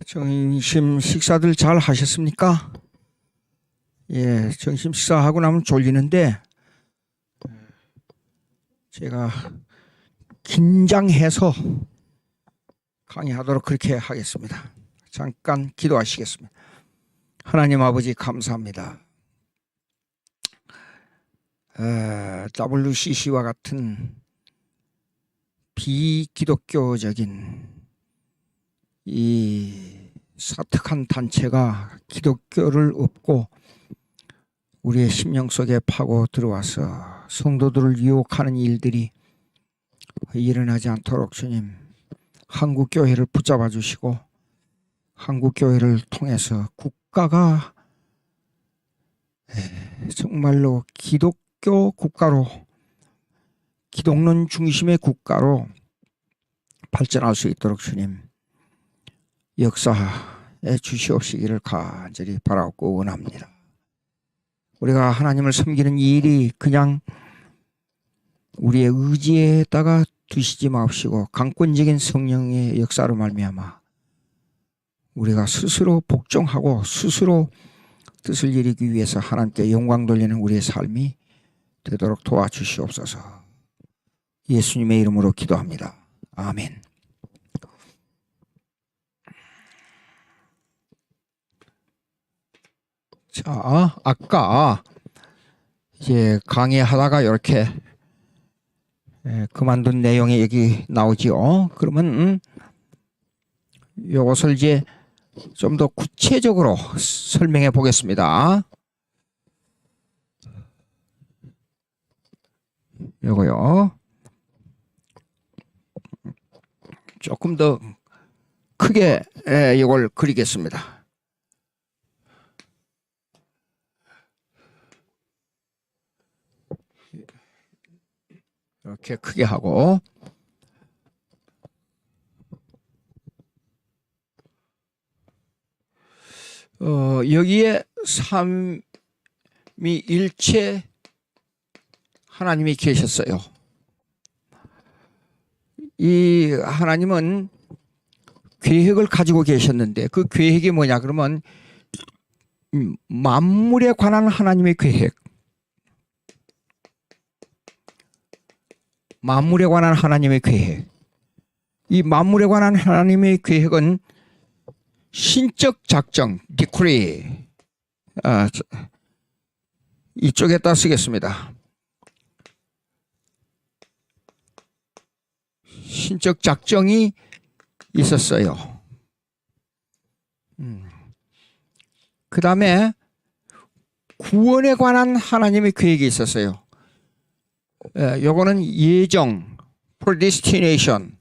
점심 식사들 잘 하셨습니까? 예, 점심 식사하고 나면 졸리는데 제가 긴장해서 강의하도록 그렇게 하겠습니다. 잠깐 기도하시겠습니다. 하나님 아버지 감사합니다. WCC와 같은 비기독교적인 이 사특한 단체가 기독교를 엎고 우리의 심령 속에 파고 들어와서 성도들을 유혹하는 일들이 일어나지 않도록 주님 한국교회를 붙잡아 주시고 한국교회를 통해서 국가가 정말로 기독교 국가로 기독론 중심의 국가로 발전할 수 있도록 주님 역사해 주시옵시기를 간절히 바라고 원합니다. 우리가 하나님을 섬기는 일이 그냥 우리의 의지에다가 두시지 마옵시고 강권적인 성령의 역사로 말미암아 우리가 스스로 복종하고 스스로 뜻을 이루기 위해서 하나님께 영광 돌리는 우리의 삶이 되도록 도와주시옵소서. 예수님의 이름으로 기도합니다. 아멘. 자, 아까 이제 강의하다가 이렇게 그만둔 내용이 여기 나오지요. 그러면 이것을 이제 좀 더 구체적으로 설명해 보겠습니다. 요거요. 조금 더 크게 이걸 그리겠습니다. 이렇게 크게 하고 여기에 삼위일체 하나님이 계셨어요. 이 하나님은 계획을 가지고 계셨는데 그 계획이 뭐냐 그러면 만물에 관한 하나님의 계획, 만물에 관한 하나님의 계획. 이 만물에 관한 하나님의 계획은 신적 작정, 디크리, 이쪽에다 쓰겠습니다. 신적 작정이 있었어요. 그 다음에 구원에 관한 하나님의 계획이 있었어요. 요거는 예정, predestination.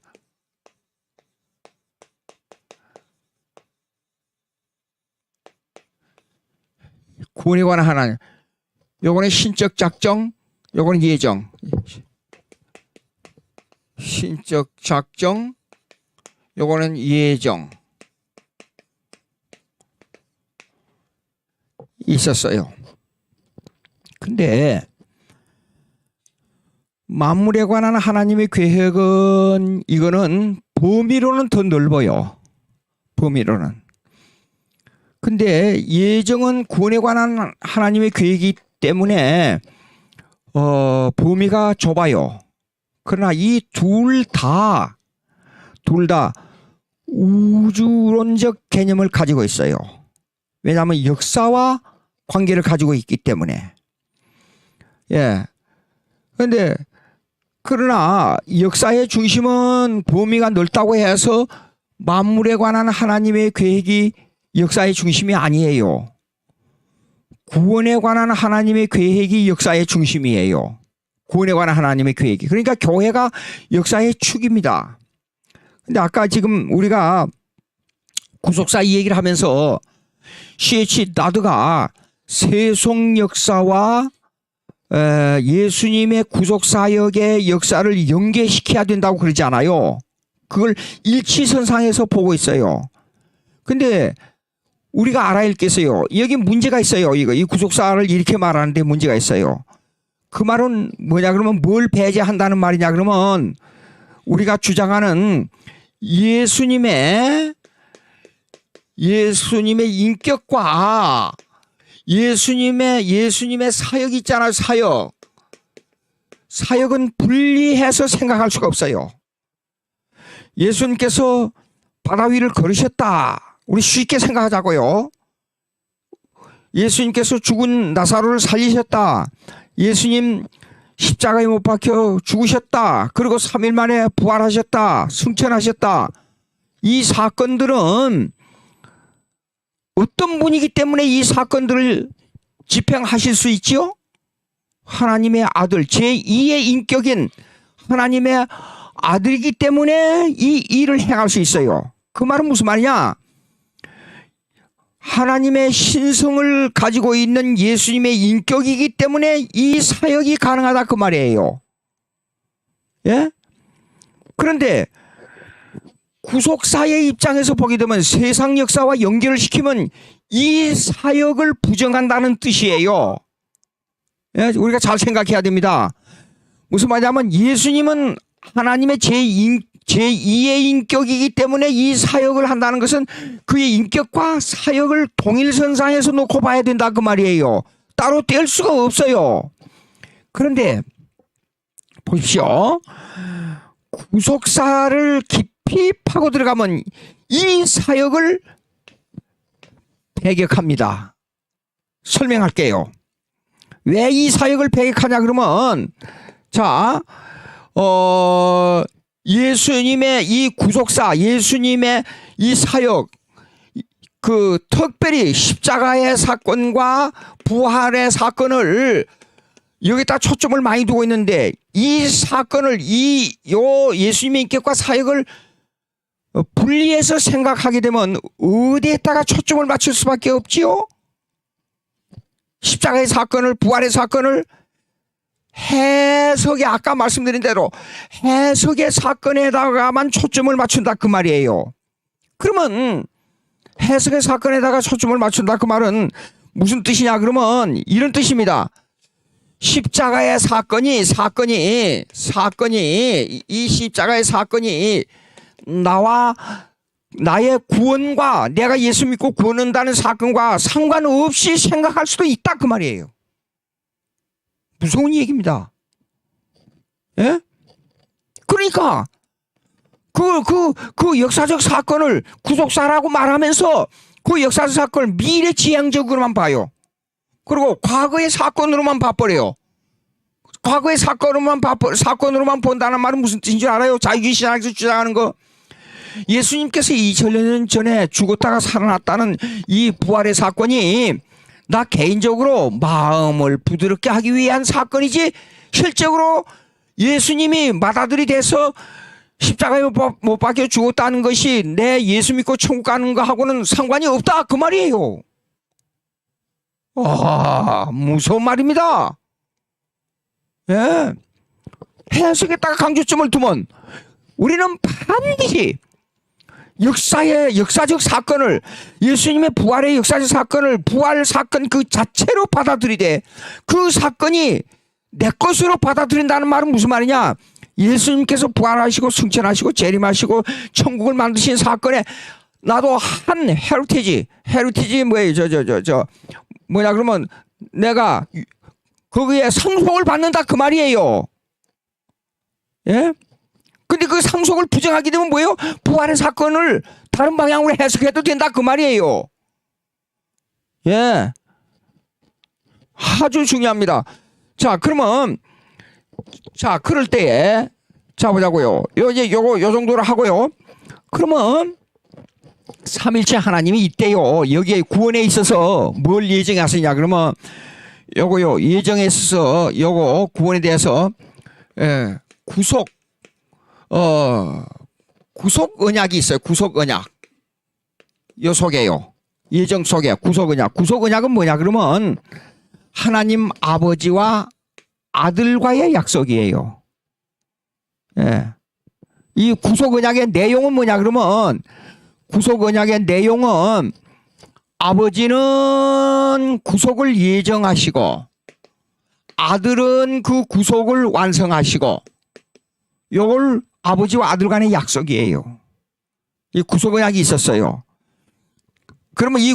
구원에 관한 하나님. 요거는 신적 작정, 요거는 예정. 신적 작정, 요거는 예정. 있었어요. 근데 만물에 관한 하나님의 계획은 이거는 범위로는 더 넓어요. 범위로는. 근데 예정은 구원에 관한 하나님의 계획이기 때문에 범위가 좁아요. 그러나 이 둘 다 우주론적 개념을 가지고 있어요. 왜냐하면 역사와 관계를 가지고 있기 때문에. 예. 그런데 그러나 역사의 중심은 범위가 넓다고 해서 만물에 관한 하나님의 계획이 역사의 중심이 아니에요. 구원에 관한 하나님의 계획이 역사의 중심이에요. 구원에 관한 하나님의 계획이. 그러니까 교회가 역사의 축입니다. 근데 아까 지금 우리가 구속사 이 얘기를 하면서 C.H. 나드가 세속 역사와 예수님의 구속사역의 역사를 연계시켜야 된다고 그러지 않아요. 그걸 일치선상에서 보고 있어요. 근데 우리가 알아야 겠어요. 여기 문제가 있어요. 이 구속사를 이렇게 말하는데 문제가 있어요. 그 말은 뭐냐 그러면 뭘 배제한다는 말이냐 그러면 우리가 주장하는 예수님의 예수님의 인격과 예수님의 사역 있잖아요. 사역은 분리해서 생각할 수가 없어요. 예수님께서 바다 위를 걸으셨다. 우리 쉽게 생각하자고요. 예수님께서 죽은 나사로를 살리셨다. 예수님 십자가에 못 박혀 죽으셨다. 그리고 3일 만에 부활하셨다. 승천하셨다. 이 사건들은 어떤 분이기 때문에 이 사건들을 집행하실 수 있지요? 하나님의 아들, 제2의 인격인 하나님의 아들이기 때문에 이 일을 행할 수 있어요. 그 말은 무슨 말이냐? 하나님의 신성을 가지고 있는 예수님의 인격이기 때문에 이 사역이 가능하다 그 말이에요. 예? 그런데 구속사의 입장에서 보게 되면 세상 역사와 연결을 시키면 이 사역을 부정한다는 뜻이에요. 예? 우리가 잘 생각해야 됩니다. 무슨 말이냐면 예수님은 하나님의 제2의 인격이기 때문에 이 사역을 한다는 것은 그의 인격과 사역을 동일선상에서 놓고 봐야 된다 그 말이에요. 따로 뗄 수가 없어요. 그런데 보십시오. 구속사를 깊이 파고 들어가면 이 사역을 배격합니다. 설명할게요. 왜 이 사역을 배격하냐 그러면 자, 예수님의 이 구속사, 예수님의 이 사역, 그 특별히 십자가의 사건과 부활의 사건을 여기다 초점을 많이 두고 있는데 이 사건을 예수님의 인격과 사역을 분리해서 생각하게 되면 어디에다가 초점을 맞출 수밖에 없지요? 십자가의 사건을, 부활의 사건을 해석에 아까 말씀드린 대로 해석의 사건에다가만 초점을 맞춘다 그 말이에요. 그러면 해석의 사건에다가 초점을 맞춘다 그 말은 무슨 뜻이냐 그러면 이런 뜻입니다. 십자가의 사건이 이 십자가의 사건이 나의 구원과 내가 예수 믿고 구원한다는 사건과 상관없이 생각할 수도 있다 그 말이에요. 무서운 얘기입니다. 예? 그러니까 그 역사적 사건을 구속사라고 말하면서 그 역사적 사건을 미래지향적으로만 봐요. 그리고 과거의 사건으로만 봐버려요. 과거의 사건으로만 본다는 말은 무슨 뜻인 줄 알아요? 자유주의신학에서 주장하는 거. 예수님께서 2000년 전에 죽었다가 살아났다는 이 부활의 사건이 나 개인적으로 마음을 부드럽게 하기 위한 사건이지 실적으로 예수님이 맏아들이 돼서 십자가에 못 박혀 죽었다는 것이 내 예수 믿고 천국 가는 거하고는 상관이 없다 그 말이에요. 무서운 말입니다. 예. 해석에다가 강조점을 두면 우리는 반드시 역사적 사건을 예수님의 부활의 역사적 사건을 부활 사건 그 자체로 받아들이되 그 사건이 내 것으로 받아들인다는 말은 무슨 말이냐? 예수님께서 부활하시고 승천하시고 재림하시고 천국을 만드신 사건에 나도 한 헤리티지 뭐예요? 뭐냐 그러면 내가 거기에 상속을 받는다 그 말이에요. 예? 근데 그 상속을 부정하게 되면 뭐예요? 부활의 사건을 다른 방향으로 해석해도 된다 그 말이에요. 예. 아주 중요합니다. 자, 그러면 그럴 때에 보자고요. 요 정도로 하고요. 그러면 삼일체 하나님이 이때요. 여기에 구원에 있어서 뭘 예정하시냐 그러면 요거요. 예정에 있어서 요거 구원에 대해서 구속 언약이 있어요. 구속 언약. 요 속에요. 예정 속에 구속 언약. 구속 언약은 뭐냐 그러면 하나님 아버지와 아들과의 약속이에요. 예. 이 구속 언약의 내용은 뭐냐 그러면 구속 언약의 내용은 아버지는 구속을 예정하시고 아들은 그 구속을 완성하시고 요걸 아버지와 아들 간의 약속이에요. 이 구속 언약이 있었어요. 그러면 이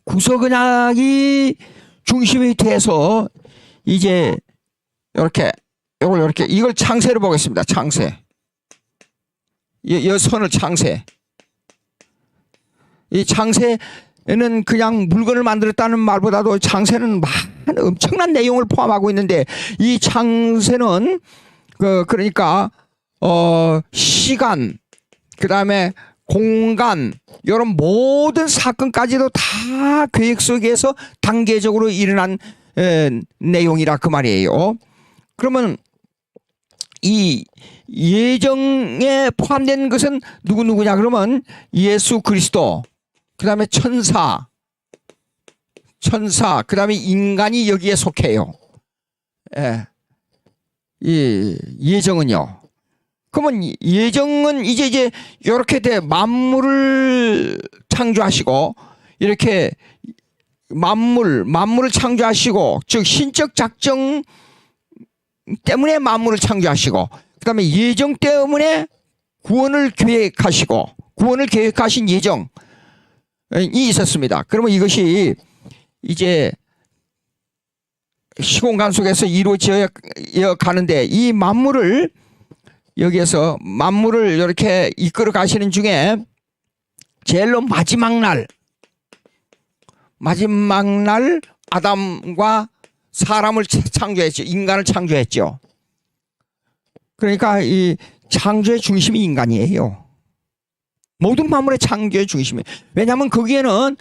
구속언약이 중심이 돼서 이제 이렇게 이걸 창세로 보겠습니다. 창세. 이 선을 창세. 이 창세는 그냥 물건을 만들었다는 말보다도 창세는 엄청난 내용을 포함하고 있는데, 이 창세는 그러니까 시간, 그다음에 공간, 이런 모든 사건까지도 다 계획 속에서 단계적으로 일어난 내용이라 그 말이에요. 그러면 이 예정에 포함된 것은 누구냐 그러면 예수 그리스도, 그 다음에 천사, 그 다음에 인간이 여기에 속해요. 예. 이 예정은요. 그러면 예정은 이제 이렇게 돼 만물을 창조하시고, 이렇게 만물을 창조하시고, 즉 신적 작정 때문에 만물을 창조하시고, 그 다음에 예정 때문에 구원을 계획하신 예정이 있었습니다. 그러면 이것이 이제 시공간 속에서 이루어져 가는데, 이 만물을 여기에서 만물을 이렇게 이끌어 가시는 중에 제일로 마지막 날 아담과 사람을 창조했죠. 인간을 창조했죠. 그러니까 이 창조의 중심이 인간이에요. 모든 만물의 창조의 중심이에요. 왜냐하면 거기에는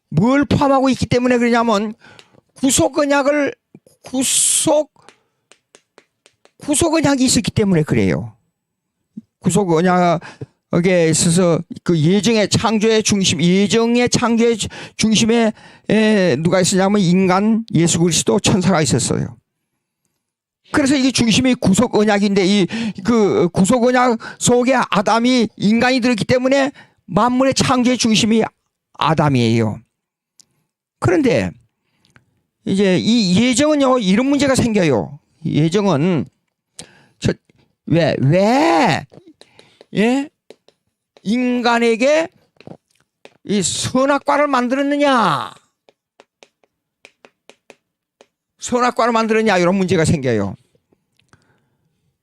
뭘 포함하고 있기 때문에 그러냐면 구속언약이 있었기 때문에 그래요. 구속언약에 있어서 그 예정의 창조의 중심에 누가 있었냐면 인간, 예수 그리스도, 천사가 있었어요. 그래서 이게 중심이 구속언약인데, 이 그 구속언약 속에 아담이 인간이 들었기 때문에 만물의 창조의 중심이 아담이에요. 그런데 이제 이 예정은요, 이런 문제가 생겨요. 예정은 왜 인간에게 이 선악과를 만들었느냐, 이런 문제가 생겨요.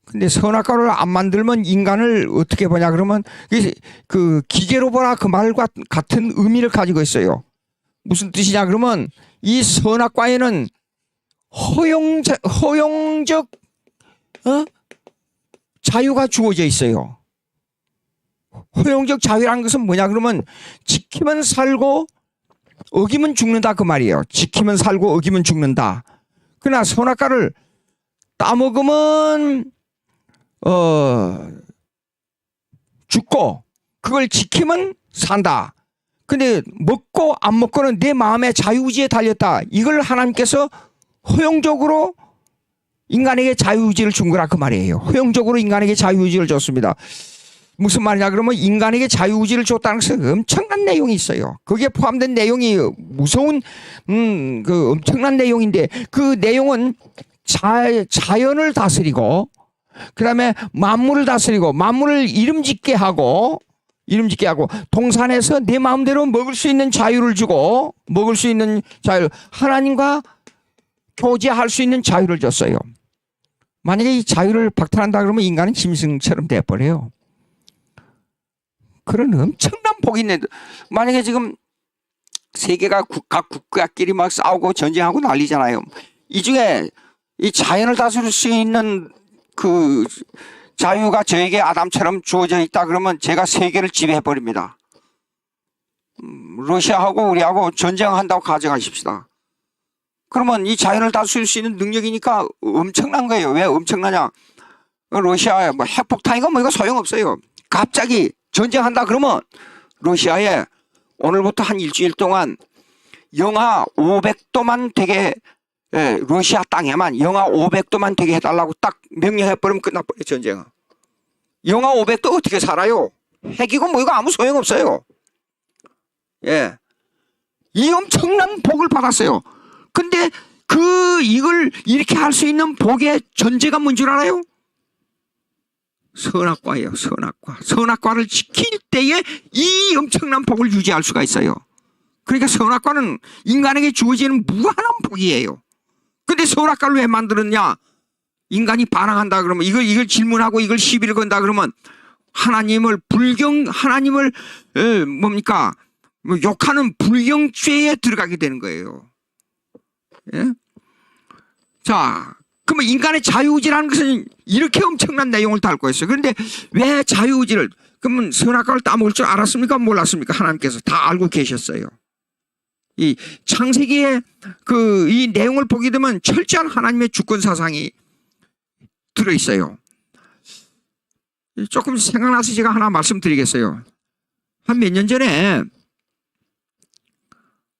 근데 선악과를 안 만들면 인간을 어떻게 보냐 그러면 그 기계로 보라 그 말과 같은 의미를 가지고 있어요. 무슨 뜻이냐 그러면 이 선악과에는 허용적 자유가 주어져 있어요. 허용적 자유라는 것은 뭐냐 그러면 지키면 살고 어기면 죽는다 그 말이에요. 지키면 살고 어기면 죽는다. 그러나 선악과를 따먹으면 죽고, 그걸 지키면 산다. 근데 먹고 안 먹고는 내 마음의 자유의지에 달렸다. 이걸 하나님께서 허용적으로 인간에게 자유의지를 준 거라 그 말이에요. 허용적으로 인간에게 자유의지를 줬습니다. 무슨 말이냐 그러면 인간에게 자유의지를 줬다는 것은 엄청난 내용이 있어요. 거기에 포함된 내용이 무서운 그 엄청난 내용인데, 그 내용은 자연을 다스리고, 그 다음에 만물을 다스리고, 만물을 이름짓게 하고, 동산에서 내 마음대로 먹을 수 있는 자유를 주고, 하나님과 교제할 수 있는 자유를 줬어요. 만약에 이 자유를 박탈한다 그러면 인간은 짐승처럼 돼버려요. 그런 엄청난 복이 있는데, 만약에 지금 세계가 각 국가끼리 막 싸우고 전쟁하고 난리잖아요. 이 중에 이 자연을 다스릴 수 있는 그 자유가 저에게 아담처럼 주어져 있다 그러면 제가 세계를 지배해버립니다. 러시아하고 우리하고 전쟁한다고 가정하십시다. 그러면 이 자연을 다스릴 수 있는 능력이니까 엄청난 거예요. 왜 엄청나냐? 러시아에 뭐 핵폭탄이고 뭐 이거 소용없어요. 갑자기 전쟁한다 그러면 러시아에 오늘부터 한 일주일 동안 영하 500도만 되게, 러시아 땅에만 영하 500도만 되게 해달라고 딱 명령해버리면 끝나버려요. 전쟁은. 영하 500도 어떻게 살아요? 핵이고 뭐 이거 아무 소용없어요. 예, 이 엄청난 복을 받았어요. 근데 이걸 이렇게 할 수 있는 복의 전제가 뭔 줄 알아요? 선악과예요. 선악과. 선악과를 지킬 때에 이 엄청난 복을 유지할 수가 있어요. 그러니까 선악과는 인간에게 주어지는 무한한 복이에요. 근데 선악과를 왜 만들었냐? 인간이 반항한다 그러면 이걸 질문하고 이걸 시비를 건다 그러면 하나님을 뭡니까? 욕하는 불경죄에 들어가게 되는 거예요. 예? 자, 그러면 인간의 자유의지라는 것은 이렇게 엄청난 내용을 담고 있어요. 그런데 왜 자유의지를, 그러면 선악과를 따먹을 줄 알았습니까? 몰랐습니까? 하나님께서 다 알고 계셨어요. 이 창세기의 이 내용을 보게 되면 철저한 하나님의 주권 사상이 들어있어요. 조금 생각나서 제가 하나 말씀드리겠어요. 한 몇 년 전에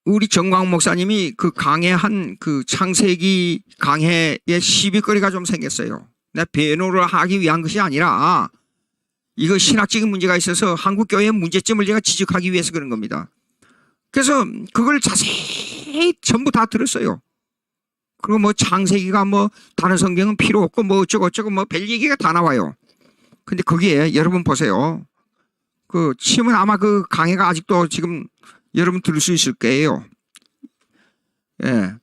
우리 정광 목사님이 그 강해한 그 창세기 강해에 시비거리가 좀 생겼어요. 내가 변호를 하기 위한 것이 아니라 이거 신학적인 문제가 있어서 한국교회의 문제점을 제가 지적하기 위해서 그런 겁니다. 그래서 그걸 자세히 전부 다 들었어요. 그리고 뭐 창세기가 뭐 다른 성경은 필요 없고 뭐 어쩌고 뭐 별 얘기가 다 나와요. 근데 거기에 여러분 보세요. 그 치면 아마 그 강해가 아직도 지금 여러분 들을 수 있을 거예요. 예.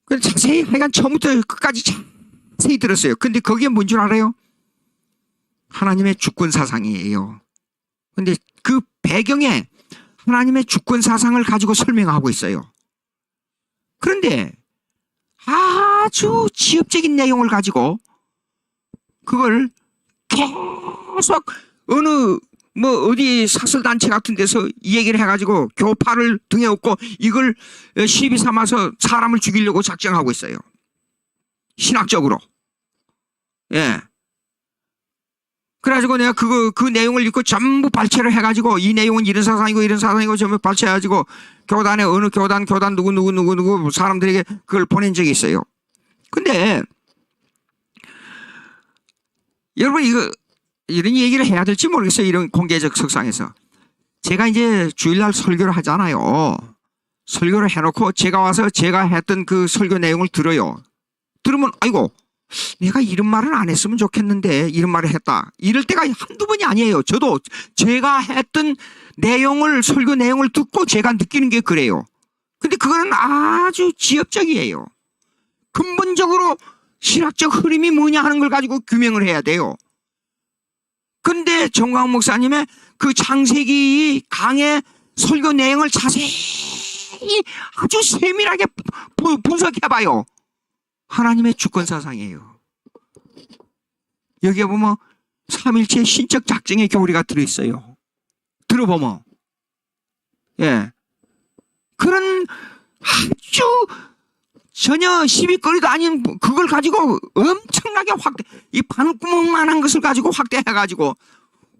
근데 자세히 하여간 처음부터 끝까지 자세히 들었어요. 근데 거기에 뭔 줄 알아요? 하나님의 주권 사상이에요. 근데 그 배경에 하나님의 주권 사상을 가지고 설명하고 있어요. 그런데 아주 지엽적인 내용을 가지고 그걸 계속 어느 뭐 어디 사설단체 같은 데서 이 얘기를 해가지고 교파를 등에 업고 이걸 시비 삼아서 사람을 죽이려고 작정하고 있어요. 신학적으로. 예. 그래가지고 내가 그 내용을 읽고 전부 발췌를 해가지고 이 내용은 이런 사상이고 전부 발췌해가지고 교단에 어느 교단 누구 사람들에게 그걸 보낸 적이 있어요. 근데 여러분 이런 얘기를 해야 될지 모르겠어요. 이런 공개적 석상에서. 제가 이제 주일날 설교를 하잖아요. 설교를 해놓고 제가 와서 제가 했던 그 설교 내용을 들어요. 들으면 아이고 내가 이런 말은 안 했으면 좋겠는데 이런 말을 했다. 이럴 때가 한두 번이 아니에요. 저도 제가 했던 설교 내용을 듣고 제가 느끼는 게 그래요. 근데 그거는 아주 지엽적이에요. 근본적으로 신학적 흐름이 뭐냐 하는 걸 가지고 규명을 해야 돼요. 근데 정광 목사님의 그 창세기 강의 설교 내용을 자세히 아주 세밀하게 분석해봐요. 하나님의 주권 사상이에요. 여기에 보면 삼일체 신적 작정의 교리가 들어있어요. 들어보면 예, 그런 아주 전혀 시비거리도 아닌 그걸 가지고 엄청나게 이 바늘구멍만한 것을 가지고 확대해가지고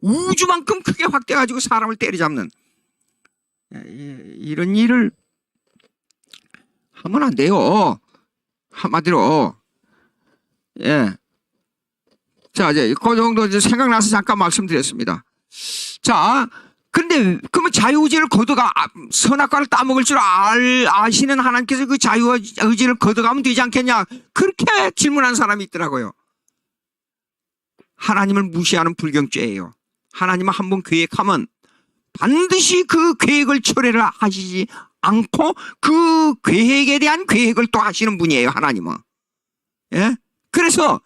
우주만큼 크게 확대해가지고 사람을 때려잡는 이런 일을 하면 안 돼요. 한마디로. 예. 자, 이제 그 정도 이제 생각나서 잠깐 말씀드렸습니다. 자, 근데 그러면 자유의지를 거둬가 선악과를 따먹을 줄 아시는 하나님께서 그 자유의지를 거둬가면 되지 않겠냐? 그렇게 질문한 사람이 있더라고요. 하나님을 무시하는 불경죄예요. 하나님은 한번 계획하면 반드시 그 계획을 철회를 하시지 않고 그 계획에 대한 계획을 또 하시는 분이에요. 하나님은. 예? 그래서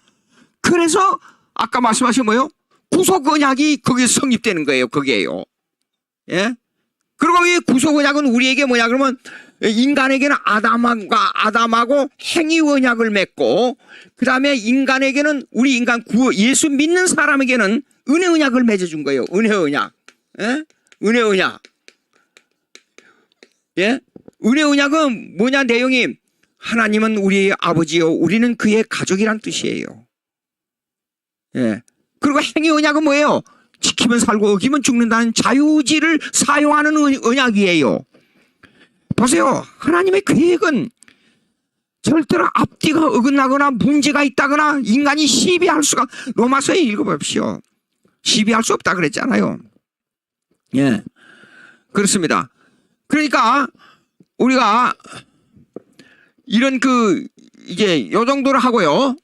아까 말씀하신 뭐요? 구속 언약이 거기에 성립되는 거예요. 거기에요. 예? 그리고 이 구속 언약은 우리에게 뭐냐 그러면 인간에게는 아담하고 행위 언약을 맺고 그 다음에 인간에게는 우리 인간 예수 믿는 사람에게는 은혜 언약을 맺어준 거예요. 은혜 언약. 예? 은혜 언약. 예? 은혜 언약은 뭐냐 내용이 하나님은 우리의 아버지요 우리는 그의 가족이란 뜻이에요. 예. 그리고 행위 언약은 뭐예요? 지키면 살고 어기면 죽는다는 자유의지를 사용하는 언약이에요. 보세요. 하나님의 계획은 절대로 앞뒤가 어긋나거나 문제가 있다거나 인간이 시비할 수가 로마서에 읽어봅시오. 시비할 수 없다 그랬잖아요. 예, 그렇습니다. 그러니까 우리가 이런 이제 요 정도로 하고요.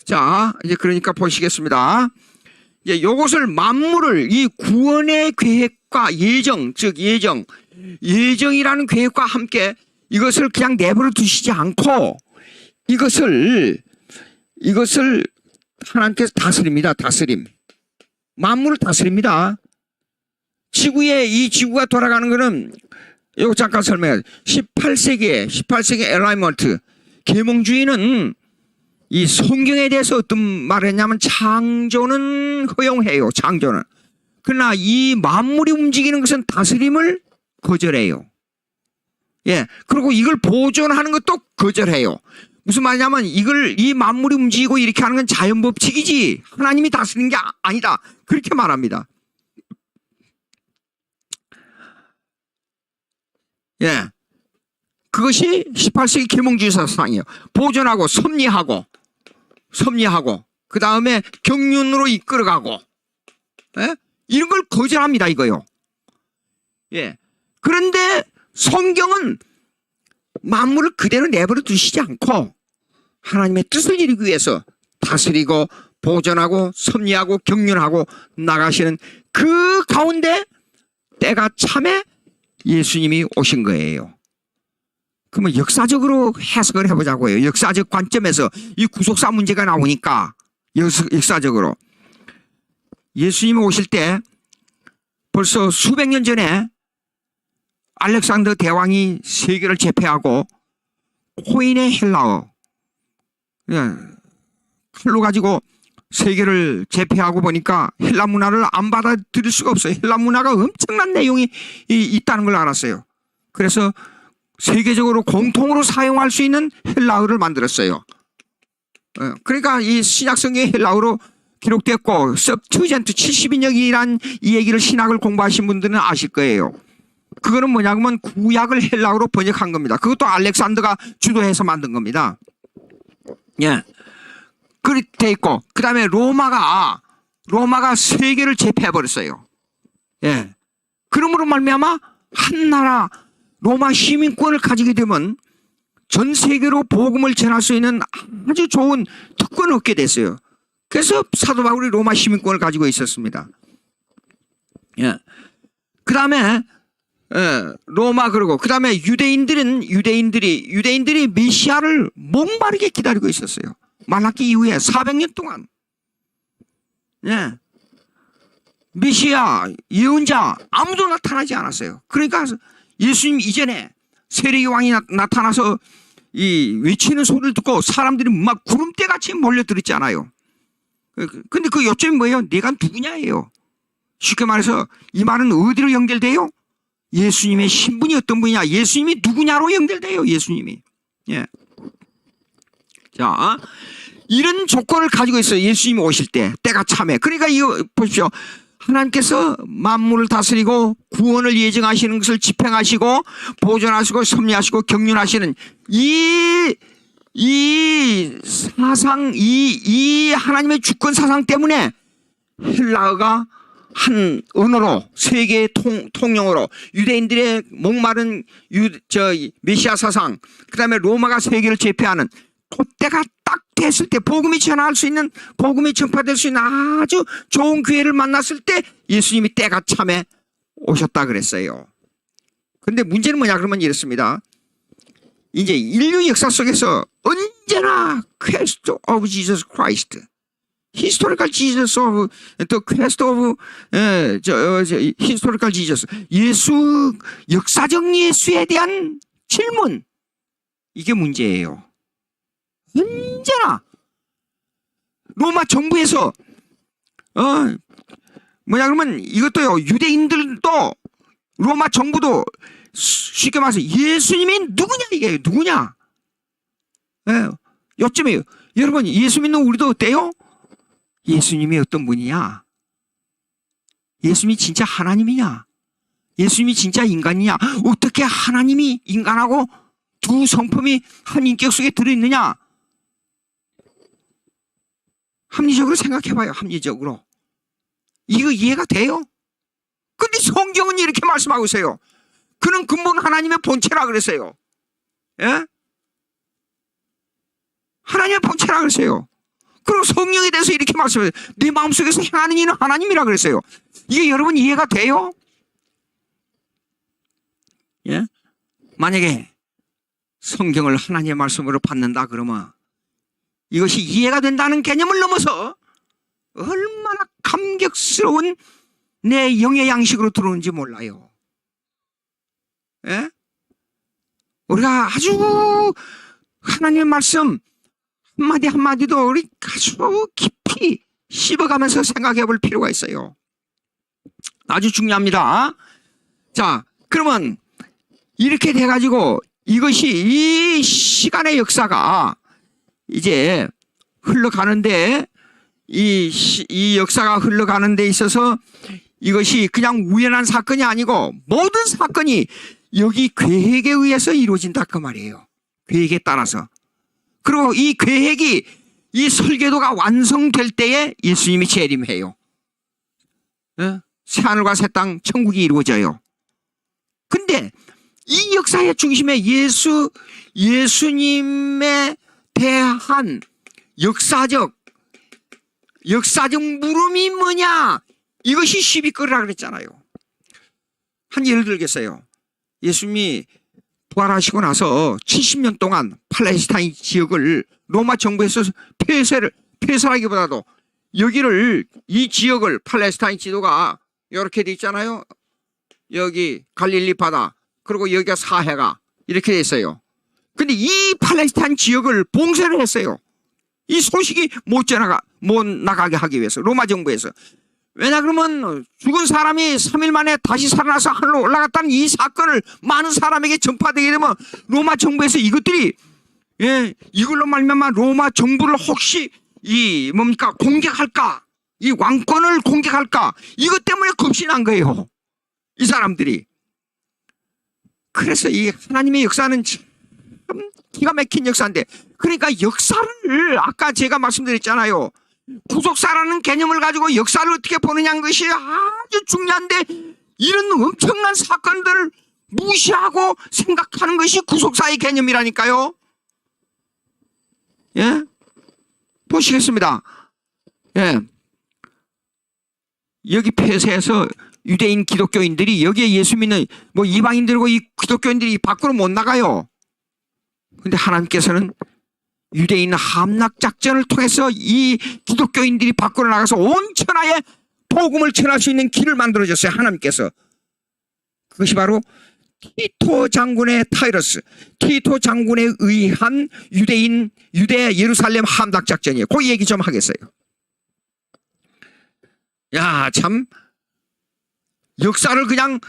자, 이제 그러니까 보시겠습니다. 이제 요것을 만물을 이 구원의 계획과 예정, 즉 예정이라는 계획과 함께 이것을 그냥 내버려 두시지 않고 이것을 하나님께서 다스립니다. 다스림. 만물을 다스립니다. 이 지구가 돌아가는 것은 이거 잠깐 설명해. 18세기 엘라이먼트 계몽주의는 이 성경에 대해서 어떤 말을 했냐면 창조는 허용해요. 창조는. 그러나 이 만물이 움직이는 것은 다스림을 거절해요. 예. 그리고 이걸 보존하는 것도 거절해요. 무슨 말이냐면 이 만물이 움직이고 이렇게 하는 건 자연 법칙이지 하나님이 다스리는 게 아니다. 그렇게 말합니다. 예. 그것이 18세기 계몽주의 사상이에요. 보존하고 섭리하고 그 다음에 경륜으로 이끌어가고, 예? 이런 걸 거절합니다, 이거요. 예. 그런데 성경은 만물을 그대로 내버려 두시지 않고 하나님의 뜻을 이루기 위해서 다스리고 보존하고 섭리하고 경륜하고 나가시는 그 가운데 때가 참에 예수님이 오신 거예요. 그러면 역사적으로 해석을 해보자고요. 역사적 관점에서 이 구속사 문제가 나오니까 역사적으로 예수님이 오실 때 벌써 수백 년 전에 알렉산더 대왕이 세계를 제패하고 코인의 헬라어 칼로 가지고 세계를 제패하고 보니까 헬라 문화를 안 받아들일 수가 없어요. 헬라 문화가 엄청난 내용이 있다는 걸 알았어요. 그래서 세계적으로 공통으로 사용할 수 있는 헬라어를 만들었어요. 그러니까 이 신약성경의 헬라어로 기록됐고 섭튜젠트 70인역이란 이 얘기를 신학을 공부하신 분들은 아실 거예요. 그거는 뭐냐면 구약을 헬라어로 번역한 겁니다. 그것도 알렉산더가 주도해서 만든 겁니다. 예. 그렇게 돼 있고 그 다음에 로마가 세계를 제패해버렸어요. 예. 그러므로 말미암아 한 나라 로마 시민권을 가지게 되면 전 세계로 복음을 전할 수 있는 아주 좋은 특권을 얻게 됐어요. 그래서 사도 바울이 로마 시민권을 가지고 있었습니다. 예. 그 다음에 로마 그러고 그 다음에 유대인들이 메시아를 목마르게 기다리고 있었어요. 말라기 이후에 400년 동안. 예. 메시아 예언자 아무도 나타나지 않았어요. 그러니까 예수님 이전에 세례의 왕이 나타나서 이 외치는 소리를 듣고 사람들이 막 구름대같이 몰려들었잖아요. 근데 그 요점이 뭐예요? 내가 누구냐예요. 쉽게 말해서 이 말은 어디로 연결돼요? 예수님의 신분이 어떤 분이냐, 예수님이 누구냐로 연결돼요. 예수님이. 예. 자, 이런 조건을 가지고 있어요. 예수님이 오실 때 때가 참에. 그러니까 이거 보십시오. 하나님께서 만물을 다스리고 구원을 예정하시는 것을 집행하시고 보존하시고 섭리하시고 경륜하시는 이 사상, 이 하나님의 주권 사상 때문에 헬라어가 한 언어로 세계 통용어로 유대인들의 목마른 메시아 사상, 그 다음에 로마가 세계를 제패하는 그때가 딱 됐을 때 복음이 전할 수 있는, 복음이 전파될 수 있는 아주 좋은 기회를 만났을 때 예수님이 때가 참에 오셨다 그랬어요. 그런데 문제는 뭐냐 그러면 이렇습니다. 이제 인류 역사 속에서 언제나 quest of Jesus Christ, historical Jesus of the quest of historical Jesus, 예수, 역사적 예수에 대한 질문, 이게 문제예요. 언제나 로마 정부에서 뭐냐 그러면 이것도요, 유대인들도 로마 정부도 쉽게 말해서 예수님이 누구냐, 이게 누구냐. 예, 요점이에요. 여러분, 예수 믿는 우리도 어때요? 예수님이 어떤 분이냐? 예수님이 진짜 하나님이냐? 예수님이 진짜 인간이냐? 어떻게 하나님이 인간하고 두 성품이 한 인격 속에 들어있느냐? 합리적으로 생각해봐요. 합리적으로. 이거 이해가 돼요? 근데 성경은 이렇게 말씀하고 있어요. 그는 근본 하나님의 본체라 그랬어요. 예? 하나님의 본체라 그랬어요. 그리고 성령에 대해서 이렇게 말씀해요. 내 마음속에서 행하는 이는 하나님이라 그랬어요. 이게 여러분 이해가 돼요? 예? 만약에 성경을 하나님의 말씀으로 받는다 그러면 이것이 이해가 된다는 개념을 넘어서 얼마나 감격스러운 내 영의 양식으로 들어오는지 몰라요. 예? 우리가 아주 하나님의 말씀 한마디 한마디도 우리 아주 깊이 씹어가면서 생각해 볼 필요가 있어요. 아주 중요합니다. 자, 그러면 이렇게 돼가지고 이것이 이 시간의 역사가 이제 흘러가는데 이 역사가 흘러가는 데 있어서 이것이 그냥 우연한 사건이 아니고 모든 사건이 여기 계획에 의해서 이루어진다 그 말이에요. 계획에 따라서. 그리고 이 계획이 이 설계도가 완성될 때에 예수님이 재림해요. 새하늘과 새 땅 천국이 이루어져요. 근데 이 역사의 중심에 예수님에 대한 역사적 물음이 뭐냐? 이것이 시비거리라 그랬잖아요. 한 예를 들겠어요. 예수님이 부활하시고 나서 70년 동안 팔레스타인 지역을 로마 정부에서 폐쇄하기보다도 여기를 이 지역을 팔레스타인 지도가 이렇게 돼 있잖아요. 여기 갈릴리 바다 그리고 여기가 사해가 이렇게 돼 있어요. 근데 이 팔레스타인 지역을 봉쇄를 했어요. 이 소식이 못 나가게 하기 위해서 로마 정부에서. 왜냐 그러면 죽은 사람이 3일 만에 다시 살아나서 하늘로 올라갔다는 이 사건을 많은 사람에게 전파되게 되면 로마 정부에서 이것들이 이걸로 말미암아 로마 정부를 혹시 공격할까? 이 왕권을 공격할까? 이것 때문에 급신한 거예요. 이 사람들이. 그래서 이 하나님의 역사는 참 기가 막힌 역사인데, 그러니까 역사를 아까 제가 말씀드렸잖아요. 구속사라는 개념을 가지고 역사를 어떻게 보느냐는 것이 아주 중요한데, 이런 엄청난 사건들을 무시하고 생각하는 것이 구속사의 개념이라니까요. 예? 보시겠습니다. 예. 여기 폐쇄해서 유대인 기독교인들이 여기에 예수 믿는 이방인들과 이 기독교인들이 밖으로 못 나가요. 근데 하나님께서는 유대인 함락 작전을 통해서 이 기독교인들이 밖으로 나가서 온 천하에 복음을 전할 수 있는 길을 만들어줬어요. 하나님께서. 그것이 바로 티토 장군의 티토 장군에 의한 유대 예루살렘 함락 작전이에요. 그 얘기 좀 하겠어요. 야, 참 역사를 그냥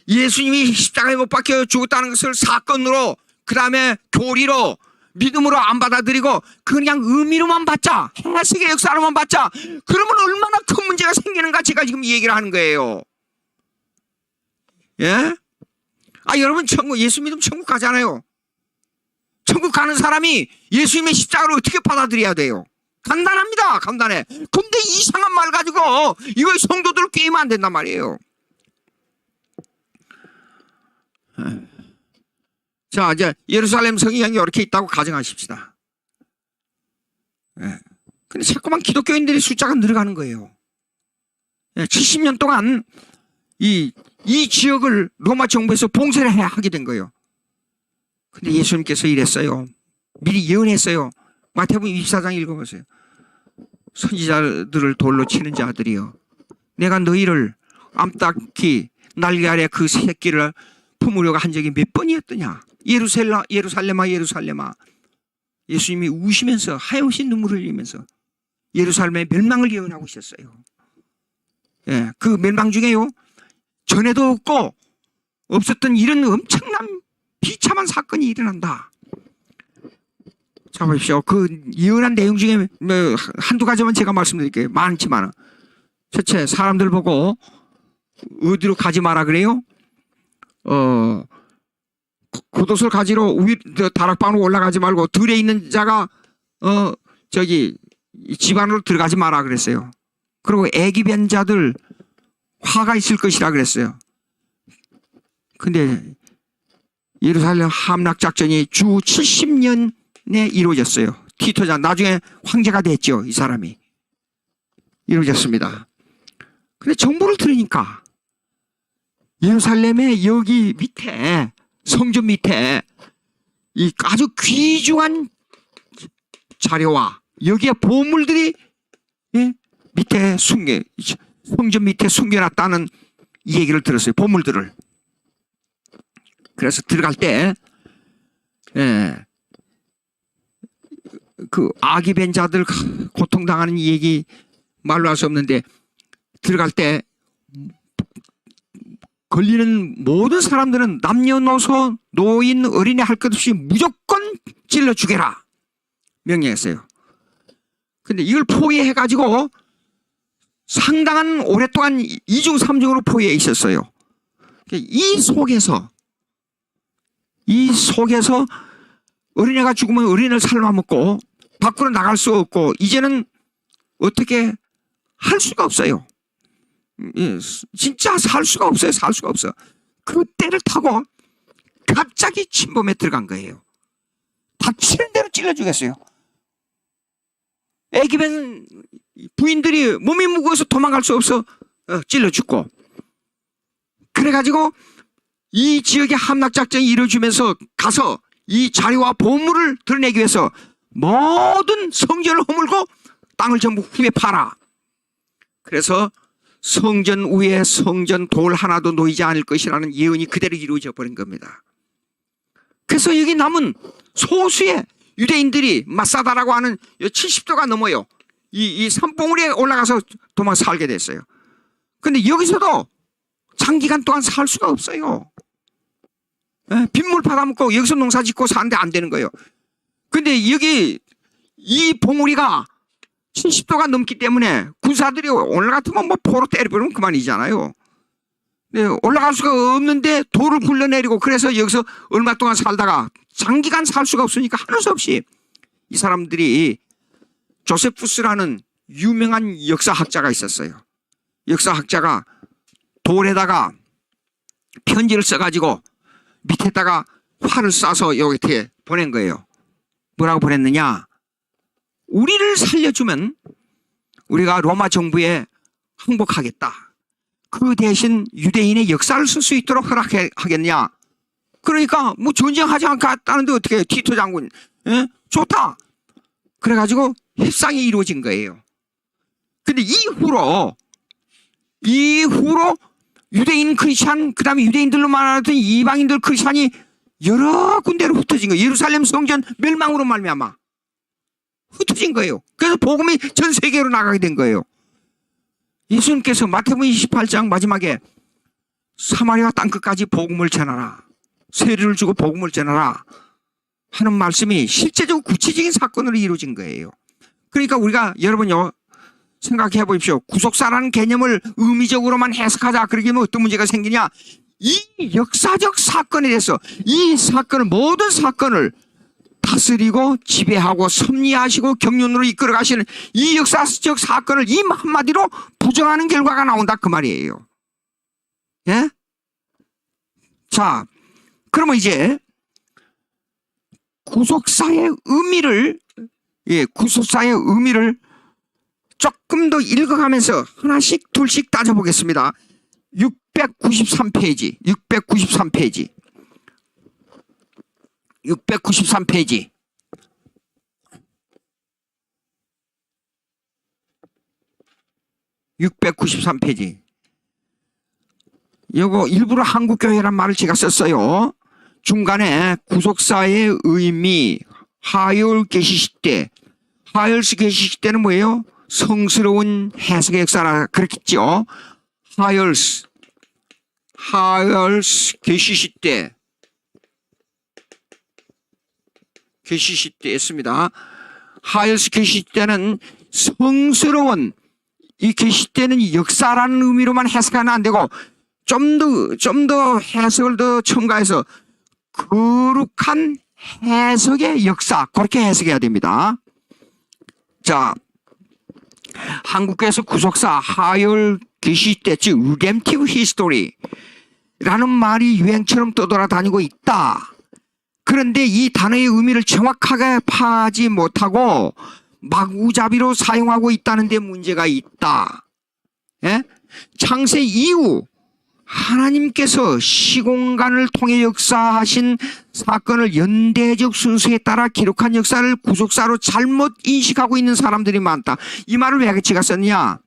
예수님이 십자가에 못 박혀 죽었다는 것을 사건으로, 그 다음에 교리로, 믿음으로 안 받아들이고 그냥 의미로만 받자, 해석의 역사로만 받자, 그러면 얼마나 큰 문제가 생기는가 제가 지금 이 얘기를 하는 거예요. 예? 여러분 예수 믿으면 천국 가잖아요. 천국 가는 사람이 예수님의 십자가를 어떻게 받아들여야 돼요? 간단합니다. 간단해. 근데 이상한 말 가지고 이거 성도들 게임하면 안 된단 말이에요. 자, 이제 예루살렘 성이 이렇게 있다고 가정하십시다. 근데 자꾸만 기독교인들의 숫자가 늘어가는 거예요. 70년 동안 이 지역을 로마 정부에서 봉쇄를 하게 된 거예요. 근데 예수님께서 이랬어요. 미리 예언했어요. 마태복음 24장 읽어보세요. 선지자들을 돌로 치는 자들이여, 내가 너희를 암탉히 날개 아래 그 새끼를 품으려고 한 적이 몇 번이었더냐. 예루살렘아. 예수님이 우시면서 하염없이 눈물을 흘리면서 예루살렘의 멸망을 예언하고 있었어요. 예, 그 멸망 중에요, 전에도 없었던 이런 엄청난 비참한 사건이 일어난다. 자, 보십시오. 그 예언한 내용 중에 한두 가지만 제가 말씀드릴게요. 많지만. 첫째, 사람들 보고 어디로 가지 마라 그래요? 겉옷을 가지러 다락방으로 올라가지 말고 들에 있는 자가 집 안으로 들어가지 마라 그랬어요. 그리고 애기 변 자들 화가 있을 것이라 그랬어요. 근데 예루살렘 함락 작전이 주 70년에 이루어졌어요. 티토장 나중에 황제가 됐죠. 이 사람이 이루어졌습니다. 근데 정보를 들으니까 예루살렘의 여기 밑에 성전 밑에 이 아주 귀중한 자료와 여기에 보물들이 밑에 성전 밑에 숨겨놨다는 이 얘기를 들었어요. 보물들을. 그래서 들어갈 때 그 아기 벤 자들 고통당하는 이 얘기 말로 할 수 없는데 들어갈 때 걸리는 모든 사람들은 남녀노소 노인 어린애 할 것 없이 무조건 찔러 죽여라 명령했어요. 근데 이걸 포위해 가지고 상당한 오랫동안 2중 3중으로 포위해 있었어요. 이 속에서 어린애가 죽으면 어린애를 삶아먹고 밖으로 나갈 수 없고 이제는 어떻게 할 수가 없어요. 진짜 살 수가 없어요. 살 수가 없어. 그 때를 타고 갑자기 침범에 들어간 거예요. 다치는 대로 찔러 죽였어요. 애기면 부인들이 몸이 무거워서 도망갈 수 없어 찔러 죽고. 그래가지고 이 지역의 함락작전이 이루어지면서 가서 이 자료와 보물을 드러내기 위해서 모든 성전을 허물고 땅을 전부 후에 팔아. 그래서 성전 위에 성전 돌 하나도 놓이지 않을 것이라는 예언이 그대로 이루어져 버린 겁니다. 그래서 여기 남은 소수의 유대인들이 마사다라고 하는 70도가 넘어요. 이 산봉우리에 올라가서 도망 살게 됐어요. 근데 여기서도 장기간 동안 살 수가 없어요. 빗물 받아먹고 여기서 농사 짓고 사는데 안 되는 거예요. 근데 여기 이 봉우리가 70도가 넘기 때문에 군사들이 오늘 같으면 뭐 포로 때려버리면 그만이잖아요. 네, 올라갈 수가 없는데 돌을 굴러내리고 그래서 여기서 얼마 동안 살다가 장기간 살 수가 없으니까 하는 수 없이 이 사람들이 조세푸스라는 유명한 역사학자가 있었어요. 역사학자가 돌에다가 편지를 써가지고 밑에다가 활을 쏴서 여기에 보낸 거예요. 뭐라고 보냈느냐? 우리를 살려주면 우리가 로마 정부에 항복하겠다. 그 대신 유대인의 역사를 쓸 수 있도록 허락하겠냐? 그러니까 뭐 전쟁하지 않겠다는데 어떻게 해요? 티토 장군 좋다. 그래가지고 협상이 이루어진 거예요. 근데 이후로 유대인 크리스찬 그다음에 유대인들로 말하던 이방인들 크리스찬이 여러 군데로 흩어진 거예요. 예루살렘 성전 멸망으로 말미암아 흩어진 거예요. 그래서 복음이 전 세계로 나가게 된 거예요. 예수님께서 마태복음 28장 마지막에 사마리아 땅끝까지 복음을 전하라. 세례를 주고 복음을 전하라 하는 말씀이 실제적으로 구체적인 사건으로 이루어진 거예요. 그러니까 우리가 여러분요 생각해 보십시오. 구속사라는 개념을 의미적으로만 해석하자. 그러면 어떤 문제가 생기냐? 이 역사적 사건에 대해서 이 사건을 모든 사건을 다스리고 지배하고 섭리하시고 경륜으로 이끌어 가시는 이 역사적 사건을 이 한마디로 부정하는 결과가 나온다 그 말이에요. 예? 자, 그러면 이제 구속사의 의미를 조금 더 읽어가면서 하나씩 둘씩 따져보겠습니다. 693페이지 693페이지 이거 일부러 한국교회란 말을 제가 썼어요. 중간에 구속사의 의미 하열 계시시대 하열스 계시시대는 뭐예요? 성스러운 해석의 역사라 그렇겠죠. 하열스 계시시대 했습니다. 하열스 계시시대는 성스러운 이 계시대는 역사라는 의미로만 해석하면 안 되고 좀 더 해석을 더 첨가해서 거룩한 해석의 역사 그렇게 해석해야 됩니다. 자, 한국에서 구속사 하열 계시대 즉 redemptive history라는 말이 유행처럼 떠돌아다니고 있다. 그런데 이 단어의 의미를 정확하게 파악하지 못하고 마구잡이로 사용하고 있다는 데 문제가 있다. 예? 창세 이후 하나님께서 시공간을 통해 역사하신 사건을 연대적 순서에 따라 기록한 역사를 구속사로 잘못 인식하고 있는 사람들이 많다. 이 말을 왜 제가 썼냐?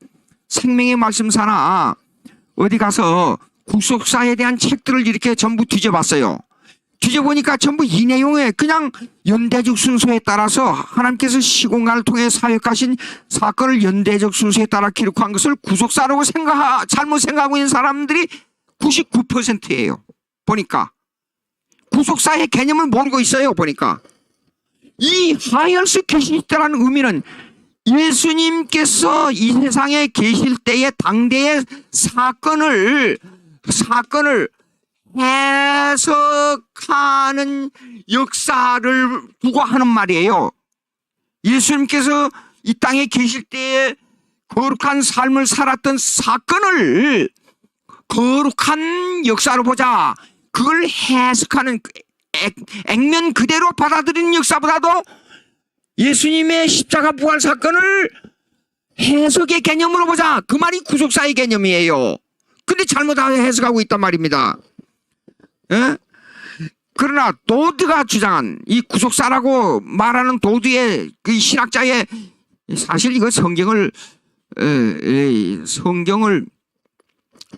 생명의 말씀사나 어디 가서 구속사에 대한 책들을 이렇게 전부 뒤져봤어요. 뒤져보니까 전부 이 내용에 그냥 연대적 순서에 따라서 하나님께서 시공간을 통해 사역하신 사건을 연대적 순서에 따라 기록한 것을 구속사라고 잘못 생각하고 있는 사람들이 99%예요. 보니까 구속사의 개념을 모르고 있어요. 보니까 이 하열수 계실 때라는 의미는 예수님께서 이 세상에 계실 때의 당대의 사건을 해석하는 역사를 두고 하는 말이에요. 예수님께서 이 땅에 계실 때에 거룩한 삶을 살았던 사건을 거룩한 역사로 보자. 그걸 해석하는 액면 그대로 받아들이는 역사보다도 예수님의 십자가 부활 사건을 해석의 개념으로 보자. 그 말이 구속사의 개념이에요. 근데 잘못 해석하고 있단 말입니다. 예? 그러나 도드가 주장한 이 구속사라고 말하는 도드의 그 신학자의 사실 이거 성경을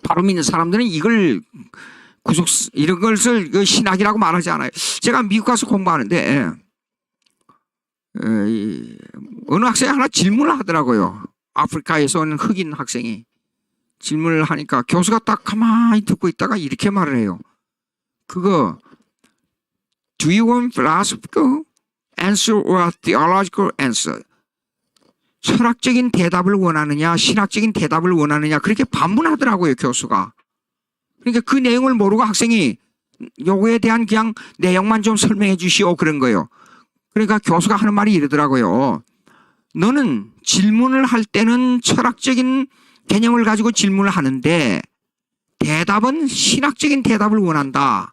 바로 믿는 사람들은 이걸 이런 것을 신학이라고 말하지 않아요. 제가 미국 가서 공부하는데 어느 학생이 하나 질문을 하더라고요. 아프리카에서 온 흑인 학생이 질문을 하니까 교수가 딱 가만히 듣고 있다가 이렇게 말을 해요. 그거 Do you want philosophical answer or theological answer? 철학적인 대답을 원하느냐 신학적인 대답을 원하느냐 그렇게 반문하더라고요. 교수가. 그러니까 그 내용을 모르고 학생이 요거에 대한 그냥 내용만 좀 설명해 주시오 그런 거예요. 그러니까 교수가 하는 말이 이러더라고요. 너는 질문을 할 때는 철학적인 개념을 가지고 질문을 하는데 대답은 신학적인 대답을 원한다.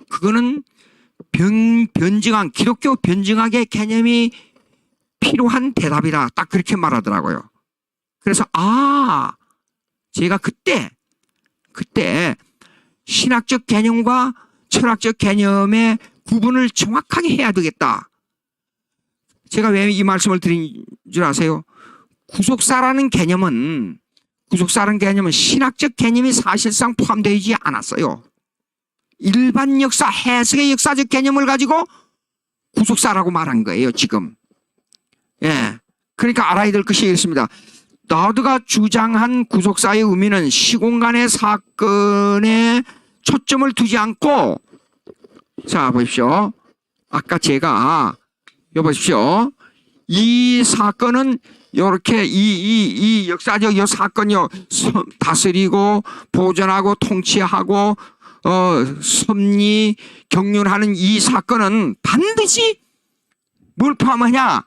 그거는 변증한 기독교 변증학의 개념이 필요한 대답이다. 딱 그렇게 말하더라고요. 그래서 제가 그때 신학적 개념과 철학적 개념의 구분을 정확하게 해야 되겠다. 제가 왜 이 말씀을 드린 줄 아세요? 구속사라는 개념은 신학적 개념이 사실상 포함되지 않았어요. 일반 역사, 해석의 역사적 개념을 가지고 구속사라고 말한 거예요, 지금. 예. 그러니까 알아야 될 것이 있습니다. 나드가 주장한 구속사의 의미는 시공간의 사건에 초점을 두지 않고, 자, 보십시오. 아까 제가, 보십시오. 이 사건은 요렇게 이 역사적 이 사건이요. 다스리고 보존하고 통치하고 섭리 경륜하는 이 사건은 반드시 뭘 포함하냐?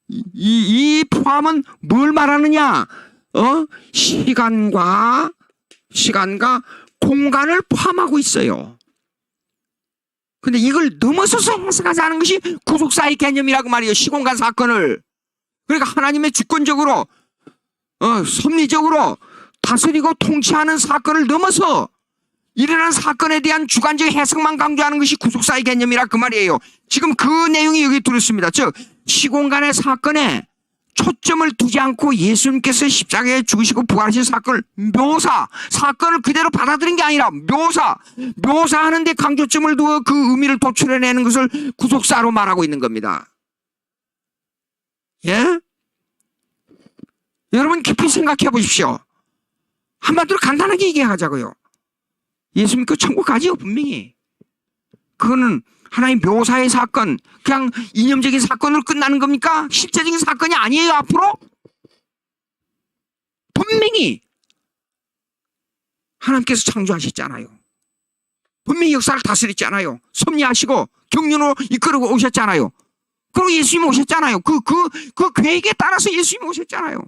이 포함은 뭘 말하느냐? 시간과 공간을 포함하고 있어요. 근데 이걸 넘어서서 해석하지 않은 것이 구속사의 개념이라고 말이에요. 시공간 사건을. 그러니까 하나님의 주권적으로 섭리적으로 다스리고 통치하는 사건을 넘어서 일어난 사건에 대한 주관적 해석만 강조하는 것이 구속사의 개념이라 그 말이에요. 지금 그 내용이 여기 들었습니다. 즉 시공간의 사건에 초점을 두지 않고 예수님께서 십자가에 죽으시고 부활하신 사건을 사건을 그대로 받아들인 게 아니라 묘사하는 데 강조점을 두어 그 의미를 도출해내는 것을 구속사로 말하고 있는 겁니다. 예? 여러분 깊이 생각해 보십시오. 한마디로 간단하게 얘기하자고요. 예수 믿고 천국 가지요, 분명히. 그거는 하나님 묘사의 사건, 그냥 이념적인 사건으로 끝나는 겁니까? 실제적인 사건이 아니에요, 앞으로? 분명히 하나님께서 창조하셨잖아요. 분명히 역사를 다스렸잖아요. 섭리하시고 경륜으로 이끌고 오셨잖아요. 그리고 예수님이 오셨잖아요. 그 계획에 따라서 예수님이 오셨잖아요.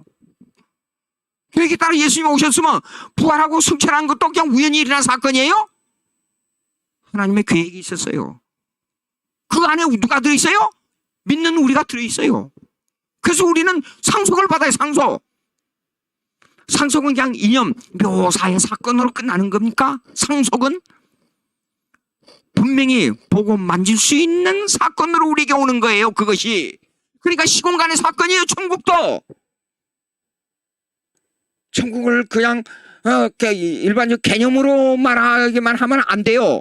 계획에 따라 예수님이 오셨으면 부활하고 승천한 것도 그냥 우연히 일어난 사건이에요? 하나님의 계획이 있었어요. 그 안에 누가 들어있어요? 믿는 우리가 들어있어요. 그래서 우리는 상속을 받아요. 상속은 그냥 이념, 묘사의 사건으로 끝나는 겁니까? 상속은 분명히 보고 만질 수 있는 사건으로 우리에게 오는 거예요. 그것이. 그러니까 시공간의 사건이에요. 천국도. 천국을 그냥 일반적 개념으로 말하기만 하면 안 돼요.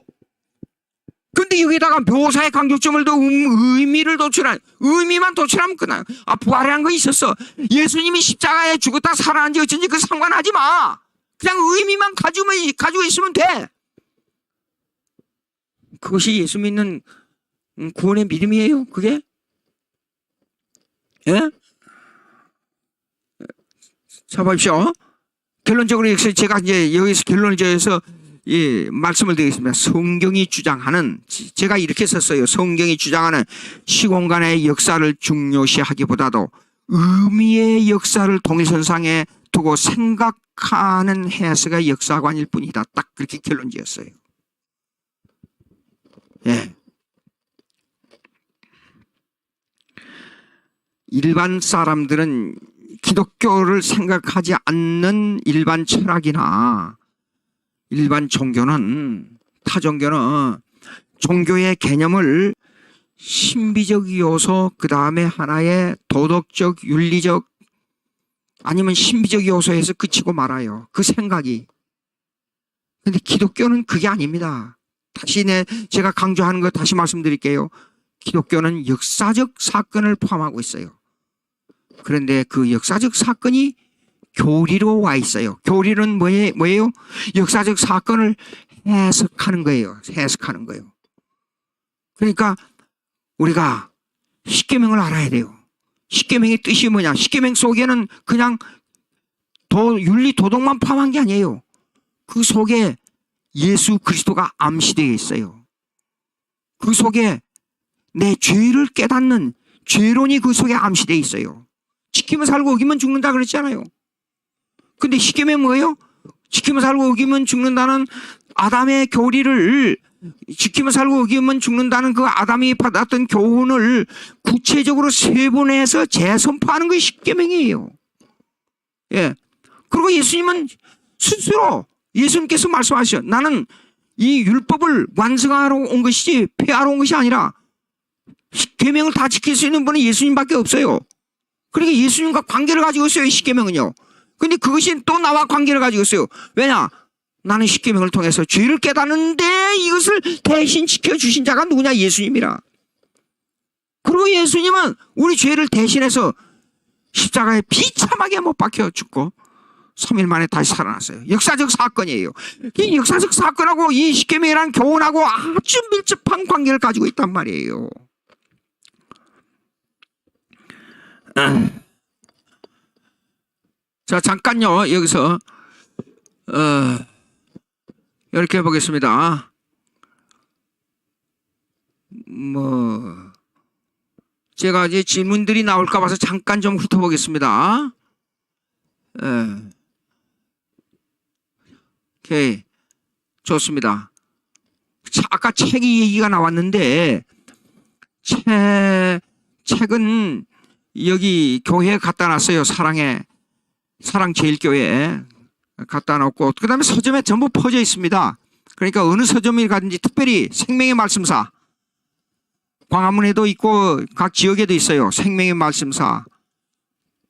근데 여기다가 묘사의 강조점을 더 의미를 도출한, 의미만 도출하면 끝나요. 부활이라는 거 있었어. 예수님이 십자가에 죽었다 살아난지 어쩐지 그 상관하지 마. 그냥 의미만 가지고 있으면 돼. 그것이 예수 믿는 구원의 믿음이에요. 그게? 예? 자, 보십시오. 결론적으로 제가 이제 여기서 결론을 지어서 말씀을 드리겠습니다. 성경이 주장하는, 제가 이렇게 썼어요. 성경이 주장하는 시공간의 역사를 중요시하기보다도 의미의 역사를 동일선상에 두고 생각하는 해석의 역사관일 뿐이다. 딱 그렇게 결론 지었어요. 예. 일반 사람들은 기독교를 생각하지 않는 일반 철학이나 일반 종교는, 타 종교는 종교의 개념을 신비적 요소, 그 다음에 하나의 도덕적, 윤리적, 아니면 신비적 요소에서 그치고 말아요. 그 생각이. 근데 기독교는 그게 아닙니다. 제가 강조하는 거 다시 말씀드릴게요. 기독교는 역사적 사건을 포함하고 있어요. 그런데 그 역사적 사건이 교리로 와 있어요. 교리는 뭐예요? 역사적 사건을 해석하는 거예요. 해석하는 거예요. 그러니까 우리가 십계명을 알아야 돼요. 십계명의 뜻이 뭐냐? 십계명 속에는 그냥 윤리 도덕만 포함한 게 아니에요. 그 속에 예수 그리스도가 암시되어 있어요. 그 속에 내 죄를 깨닫는 죄론이 그 속에 암시되어 있어요. 지키면 살고 어기면 죽는다 그랬잖아요. 근데 십계명 뭐예요? 지키면 살고 어기면 죽는다는 아담의 교리를, 지키면 살고 어기면 죽는다는 그 아담이 받았던 교훈을 구체적으로 세분해서 재선포하는 것이 십계명이에요. 예. 그리고 예수님은 스스로, 예수님께서 말씀하시죠. 나는 이 율법을 완성하러 온 것이지 폐하러 온 것이 아니라, 십계명을 다 지킬 수 있는 분은 예수님밖에 없어요. 그러니까 예수님과 관계를 가지고 있어요. 십계명은요. 근데 그것이 또 나와 관계를 가지고 있어요. 왜냐? 나는 십계명을 통해서 죄를 깨닫는데 이것을 대신 지켜주신 자가 누구냐? 예수님이라. 그리고 예수님은 우리 죄를 대신해서 십자가에 비참하게 못 박혀 죽고 3일 만에 다시 살아났어요. 역사적 사건이에요. 이 역사적 사건하고 이 십계명이라는 교훈하고 아주 밀접한 관계를 가지고 있단 말이에요. 자, 잠깐요. 여기서 이렇게 해보겠습니다. 제가 이제 질문들이 나올까 봐서 잠깐 좀 훑어보겠습니다. 오케이. 좋습니다. 아까 책 얘기가 나왔는데, 책은 여기 교회에 갖다 놨어요. 사랑제일교회에 갖다 놓고, 그 다음에 서점에 전부 퍼져 있습니다. 그러니까 어느 서점에 가든지, 특별히 생명의 말씀사, 광화문에도 있고 각 지역에도 있어요. 생명의 말씀사.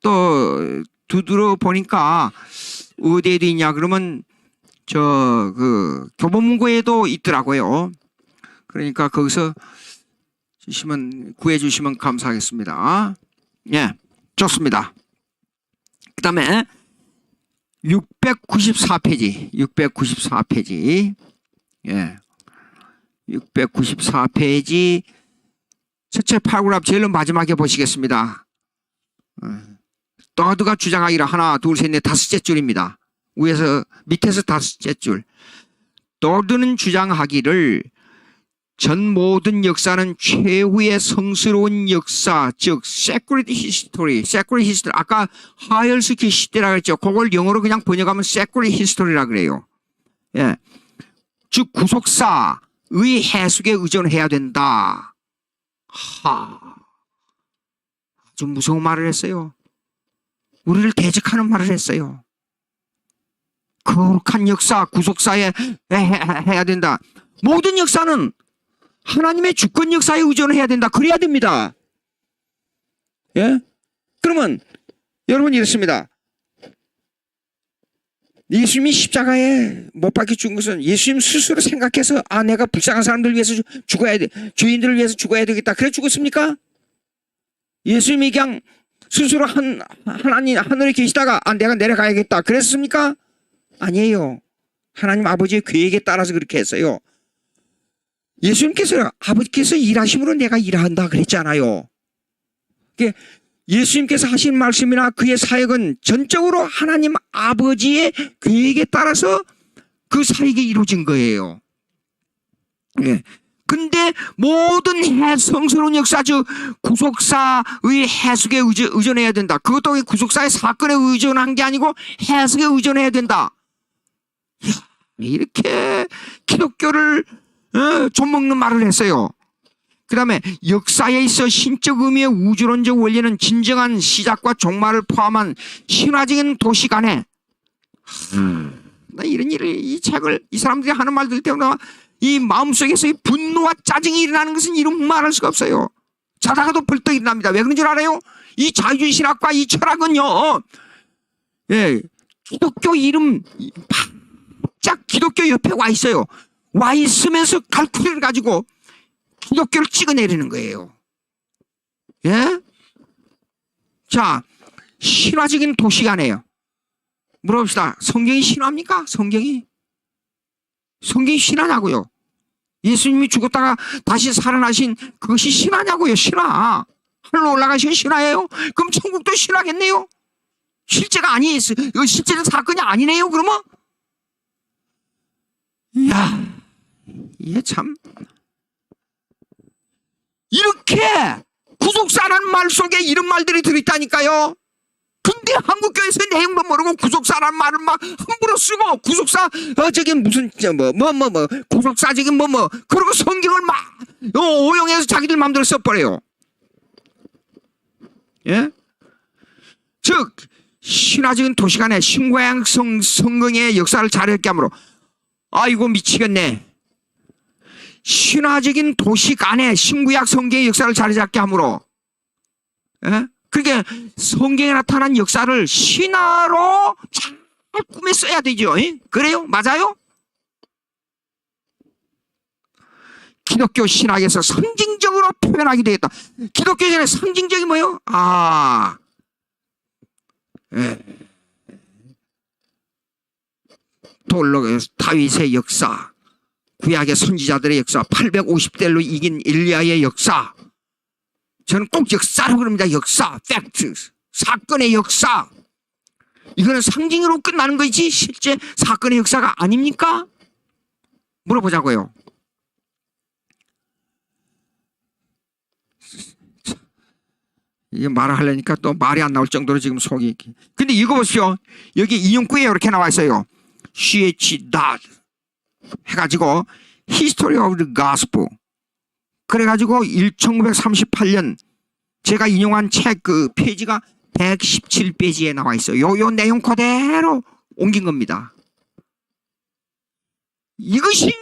또 두드려 보니까 어디에도 있냐 그러면 교보문고에도 있더라고요. 그러니까 거기서 구해 주시면 감사하겠습니다. 예, 좋습니다. 그 다음에 694페이지, 694페이지, 예, 694페이지 첫째 파라그래프 제일 마지막에 보시겠습니다. 더드가 주장하기를 하나, 둘, 셋, 넷, 다섯째 줄입니다. 밑에서 다섯째 줄. 더드는 주장하기를 전 모든 역사는 최후의 성스러운 역사, 즉 sacred history, sacred history. 아까 하열스키 시대라고 했죠. 그걸 영어로 그냥 번역하면 sacred history라 그래요. 예, 즉 구속사의 해석에 의존해야 된다. 아주 무서운 말을 했어요. 우리를 대적하는 말을 했어요. 거룩한 역사, 구속사에 해야 된다. 모든 역사는 하나님의 주권 역사에 의존해야 된다. 그래야 됩니다. 예? 그러면 여러분 이렇습니다. 예수님이 십자가에 못 박혀 죽은 것은 예수님 스스로 생각해서 내가 불쌍한 사람들 위해서 죽어야 돼. 죄인들을 위해서 죽어야 되겠다. 그래 죽었습니까? 예수님이 그냥 스스로 하나님 하늘에 계시다가 내가 내려가야겠다. 그랬습니까? 아니에요. 하나님 아버지의 계획에 따라서 그렇게 했어요. 예수님께서 아버지께서 일하심으로 내가 일한다 그랬잖아요. 예수님께서 하신 말씀이나 그의 사역은 전적으로 하나님 아버지의 계획에 따라서 그 사역이 이루어진 거예요. 예. 근데 모든 성스러운 역사, 즉 구속사의 해석에 의존해야 된다. 그것도 구속사의 사건에 의존한 게 아니고 해석에 의존해야 된다. 이렇게 기독교를 좀먹는 말을 했어요. 그 다음에 역사에 있어 신적 의미의 우주론적 원리는 진정한 시작과 종말을 포함한 신화적인 도식 안에 나 이런 일을 이 책을 이 사람들이 하는 말들 때문에 이 마음속에서 이 분노와 짜증이 일어나는 것은 이런 말할 수가 없어요. 자다가도 벌떡 일어납니다. 왜 그런 줄 알아요? 이 자유주의 신학과 이 철학은요, 기독교 이름 바짝 기독교 옆에 와 있어요. 와 있으면서 칼ኩ리를 가지고 기독교를 찍어내리는 거예요. 예? 자, 신화적인 도식 아니에요. 물어봅시다. 성경이 신화입니까? 성경이 신화냐고요? 예수님이 죽었다가 다시 살아나신 그것이 신화냐고요? 신화. 하늘로 올라가신 신화예요? 그럼 천국도 신화겠네요? 실제가 아니에요. 실제는 사건이 아니네요, 그러면? 이야, 이게 참. 이렇게 구속사라는 말 속에 이런 말들이 들어있다니까요. 근데 한국교회에서 내용도 모르고 구속사라는 말을 막 함부로 쓰고 구속사 저기 무슨 구속사적인 그러고 성경을 막 오용해서 자기들 마음대로 써버려요. 예? 즉 신화적인 도식 안에 신구약 성경의 역사를 자료했게 하므로 아이고 미치겠네. 신화적인 도식 안에 신구약 성경의 역사를 자리 잡게 하므로, 예? 그러니까 성경에 나타난 역사를 신화로 잘 꾸며 써야 되죠. 예? 그래요? 맞아요? 기독교 신학에서 상징적으로 표현하게 되겠다. 기독교 전에 상징적이 뭐예요? 돌로 다윗의 역사, 구약의 선지자들의 역사, 850대로 이긴 엘리야의 역사. 저는 꼭 역사라고 그럽니다. 역사, 팩트, 사건의 역사. 이거는 상징으로 끝나는 거지 실제 사건의 역사가 아닙니까? 물어보자고요. 이게 말을 하려니까 또 말이 안 나올 정도로 지금 속이. 근데 읽어보십시오. 여기 인용구에 이렇게 나와 있어요. C.H. Dodd 해가지고 History of the Gospel. 그래가지고 1938년 제가 인용한 책 그 페이지가 117페이지에 나와 있어요. 요 내용 그대로 옮긴 겁니다. 이것이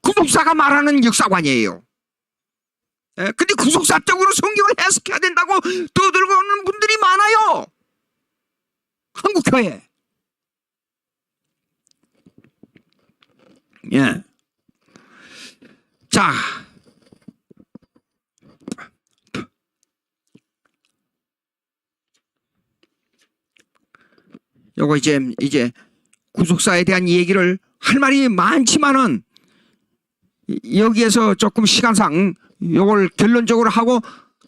구속사가 말하는 역사관이에요. 근데 구속사적으로 성경을 해석해야 된다고 떠들고 오는 분들이 많아요. 한국교회. 예. 자. 요거 이제 구속사에 대한 얘기를 할 말이 많지만은 여기에서 조금 시간상 요걸 결론적으로 하고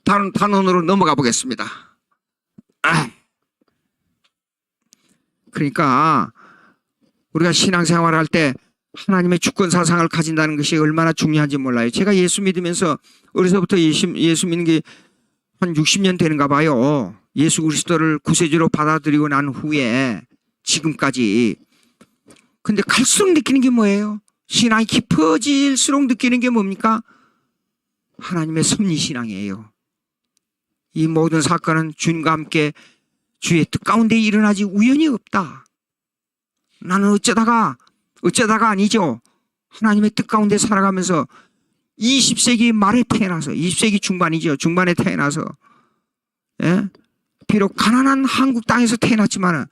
다른 단원으로 넘어가 보겠습니다. 그러니까 우리가 신앙생활을 할 때 하나님의 주권 사상을 가진다는 것이 얼마나 중요한지 몰라요. 제가 예수 믿으면서 어려서부터 예수 믿는 게 한 60년 되는가 봐요. 예수 그리스도를 구세주로 받아들이고 난 후에 지금까지. 근데 갈수록 느끼는 게 뭐예요? 신앙이 깊어질수록 느끼는 게 뭡니까? 하나님의 섭리신앙이에요. 이 모든 사건은 주님과 함께 주의 뜻 가운데 일어나지 우연히 없다. 나는 어쩌다가 아니죠. 하나님의 뜻 가운데 살아가면서 20세기 말에 태어나서 20세기 중반이죠. 중반에 태어나서 예? 비록 가난한 한국 땅에서 태어났지만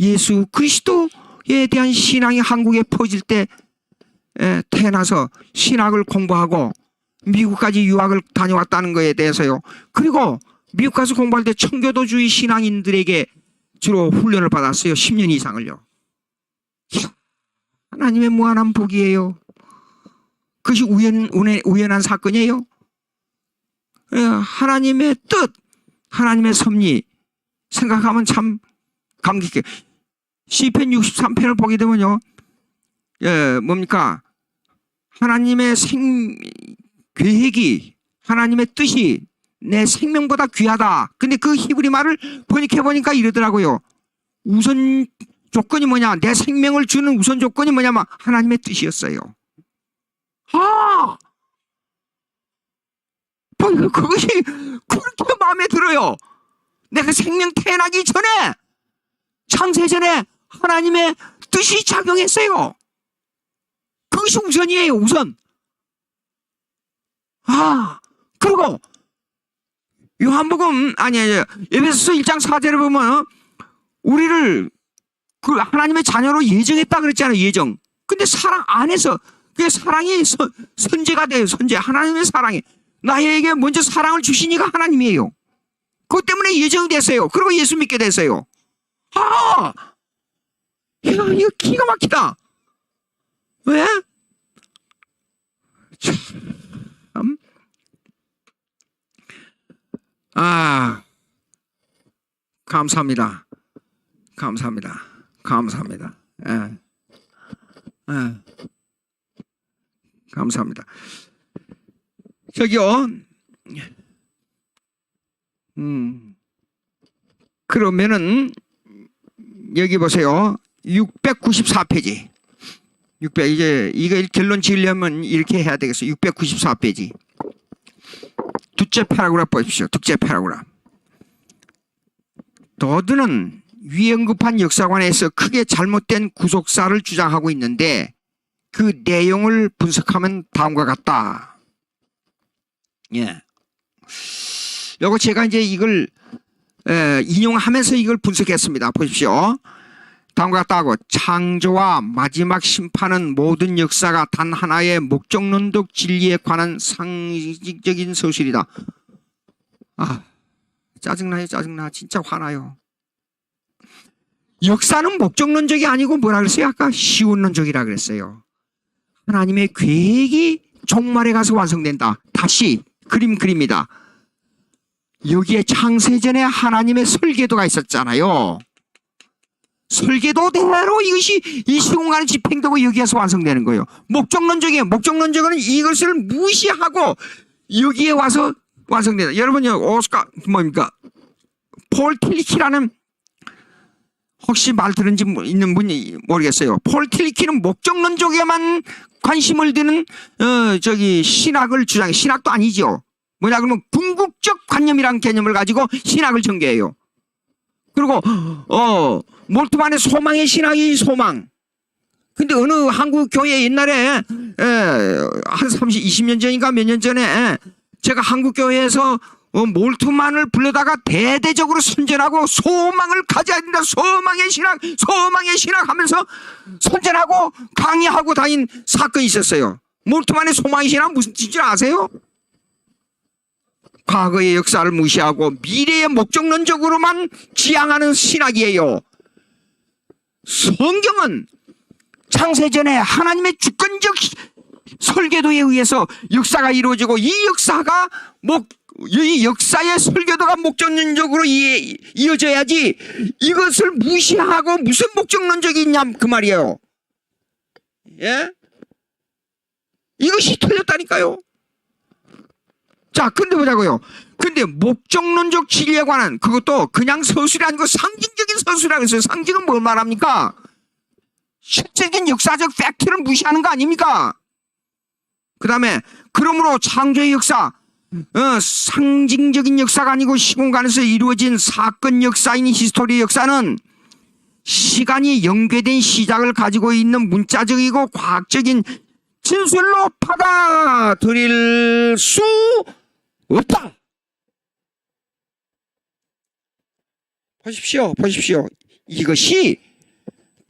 예수 그리스도에 대한 신앙이 한국에 퍼질 때 태어나서 신학을 공부하고 미국까지 유학을 다녀왔다는 것에 대해서요. 그리고 미국 가서 공부할 때 청교도주의 신앙인들에게 주로 훈련을 받았어요. 10년 이상을요. 하나님의 무한한 복이에요. 그것이 우연한 사건이에요. 하나님의 뜻, 하나님의 섭리 생각하면 참 감격해요. 시편 63편을 보게 되면요. 뭡니까? 하나님의 계획이, 하나님의 뜻이 내 생명보다 귀하다. 근데 그 히브리 말을 번역해 보니까 이러더라고요. 우선 조건이 뭐냐? 내 생명을 주는 우선 조건이 뭐냐면 하나님의 뜻이었어요. 그것이 그렇게 마음에 들어요. 내가 생명 태어나기 전에, 창세 전에 하나님의 뜻이 작용했어요. 그것이 우선이에요, 우선. 그리고 요한복음 에베소서 1장 4절에 보면 우리를 그 하나님의 자녀로 예정했다 그랬잖아요. 예정. 근데 사랑 안에서 그 사랑이 선제가 돼요. 선제. 하나님의 사랑이 나에게 먼저 사랑을 주시니까 하나님이에요. 그것 때문에 예정이 됐어요. 그리고 예수 믿게 됐어요. 이거 기가 막히다. 왜? 참. 감사합니다. 감사합니다. 감사합니다. 감사합니다. 저기요. 그러면은 여기 보세요. 694페이지. 이제 이거 결론 지으려면 이렇게 해야 되겠어요. 694페이지. 둘째 패러그래프 보십시오. 둘째 패러그래프. 더드는 위 언급한 역사관에서 크게 잘못된 구속사를 주장하고 있는데 그 내용을 분석하면 다음과 같다. 예. 요거 제가 이제 이걸 인용하면서 이걸 분석했습니다. 보십시오. 다음과 같다고 창조와 마지막 심판은 모든 역사가 단 하나의 목적론적 진리에 관한 상징적인 서술이다. 짜증나요. 짜증나. 진짜 화나요. 역사는 목적론적이 아니고 뭐라 그랬어요? 아까 시온론적이라 그랬어요. 하나님의 계획이 종말에 가서 완성된다. 다시 그림이다. 여기에 창세전에 하나님의 설계도가 있었잖아요. 설계도대로 이것이 이 시공간에 집행되고 여기에서 완성되는 거예요. 목적론적이에요. 목적론적은 이것을 무시하고 여기에 와서 완성된다. 여러분요, 뭡니까? 폴 틸리키라는 혹시 말 들은 지 있는 분이 모르겠어요. 폴 틸리키는 목적론적에만 관심을 드는 신학을 주장해. 신학도 아니죠. 뭐냐 그러면 궁극적 관념이라는 개념을 가지고 신학을 전개해요. 그리고 몰트만의 소망의 신학이 소망. 근데 어느 한국 교회 옛날에 한 20년 전인가 몇 년 전에 제가 한국 교회에서 몰트만을 불러다가 대대적으로 선전하고 소망을 가져야 된다. 소망의 신학 하면서 선전하고 강의하고 다닌 사건이 있었어요. 몰트만의 소망의 신학 무슨 뜻인지 아세요? 과거의 역사를 무시하고 미래의 목적론적으로만 지향하는 신학이에요. 성경은 창세전에 하나님의 주권적 설계도에 의해서 역사가 이루어지고 이 역사의 설계도가 목적론적으로 이어져야지 이것을 무시하고 무슨 목적론적이 있냐 그 말이에요. 예? 이것이 틀렸다니까요. 자, 근데 보자고요. 근데 목적론적 진리에 관한 그것도 그냥 서술이 아니고 상징적인 서술이라고 했어요. 상징은 뭘 말합니까? 실제적인 역사적 팩트를 무시하는 거 아닙니까? 그 다음에 그러므로 창조의 역사, 상징적인 역사가 아니고 시공간에서 이루어진 사건 역사인 히스토리 역사는 시간이 연계된 시작을 가지고 있는 문자적이고 과학적인 진술로 받아들일 수 없다. 보십시오. 이것이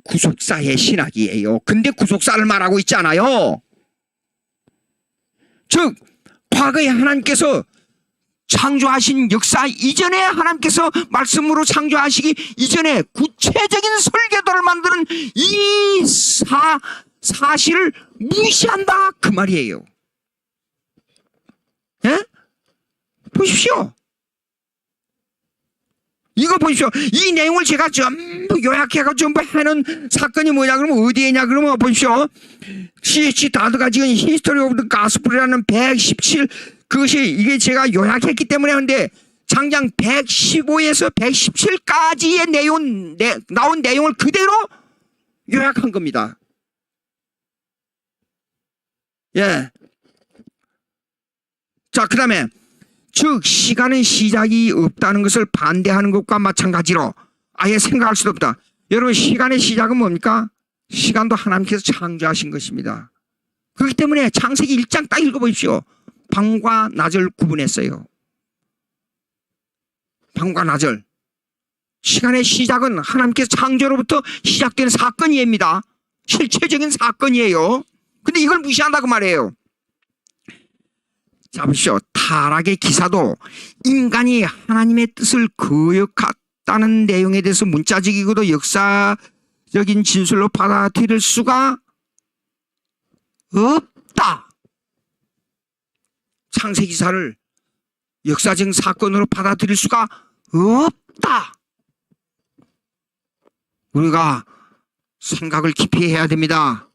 구속사의 신학이에요. 근데 구속사를 말하고 있지 않아요. 즉 과거에 하나님께서 창조하신 역사 이전에 하나님께서 말씀으로 창조하시기 이전에 구체적인 설계도를 만드는 이 사실을 무시한다 그 말이에요. 예? 보십시오. 이거 보십시오. 이 내용을 제가 전부 요약해가지고 전부 해놓은 사건이 뭐냐 그러면 어디에냐 그러면 보십시오. C.H. 다드가 지금 히스토리 오브 더 가스플이라는 117 그것이 이게 제가 요약했기 때문에 하는데 장장 115에서 117까지의 나온 내용을 그대로 요약한 겁니다. 예. 자, 그 다음에 즉 시간은 시작이 없다는 것을 반대하는 것과 마찬가지로 아예 생각할 수도 없다. 여러분 시간의 시작은 뭡니까? 시간도 하나님께서 창조하신 것입니다. 그렇기 때문에 창세기 1장 딱 읽어보십시오. 밤과 낮을 구분했어요. 밤과 낮을. 시간의 시작은 하나님께서 창조로부터 시작된 사건입니다. 실체적인 사건이에요. 근데 이걸 무시한다고 말이에요. 자 보십시오. 타락의 기사도 인간이 하나님의 뜻을 거역했다는 내용에 대해서 문자적이고도 역사적인 진술로 받아들일 수가 없다. 창세기사를 역사적 사건으로 받아들일 수가 없다. 우리가 생각을 깊이 해야 됩니다.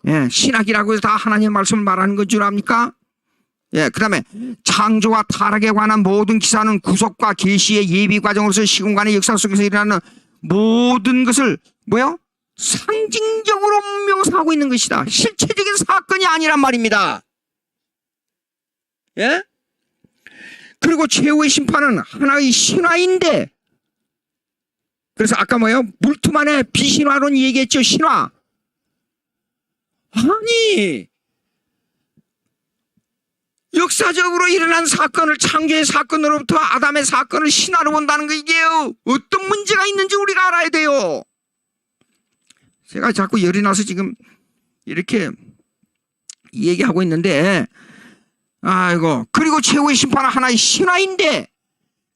예, 신학이라고 해서 다 하나님의 말씀을 말하는 건 줄 압니까? 예, 그 다음에 창조와 타락에 관한 모든 기사는 구속과 계시의 예비 과정으로서 시공간의 역사 속에서 일어나는 모든 것을 상징적으로 묘사하고 있는 것이다. 실체적인 사건이 아니란 말입니다. 예? 그리고 최후의 심판은 하나의 신화인데 그래서 아까 물투만의 비신화론 얘기했죠. 신화. 아니 역사적으로 일어난 사건을 창조의 사건으로부터 아담의 사건을 신화로 본다는 거 이게 어떤 문제가 있는지 우리가 알아야 돼요. 제가 자꾸 열이 나서 지금 이렇게 얘기하고 있는데 아이고 그리고 최후의 심판은 하나의 신화인데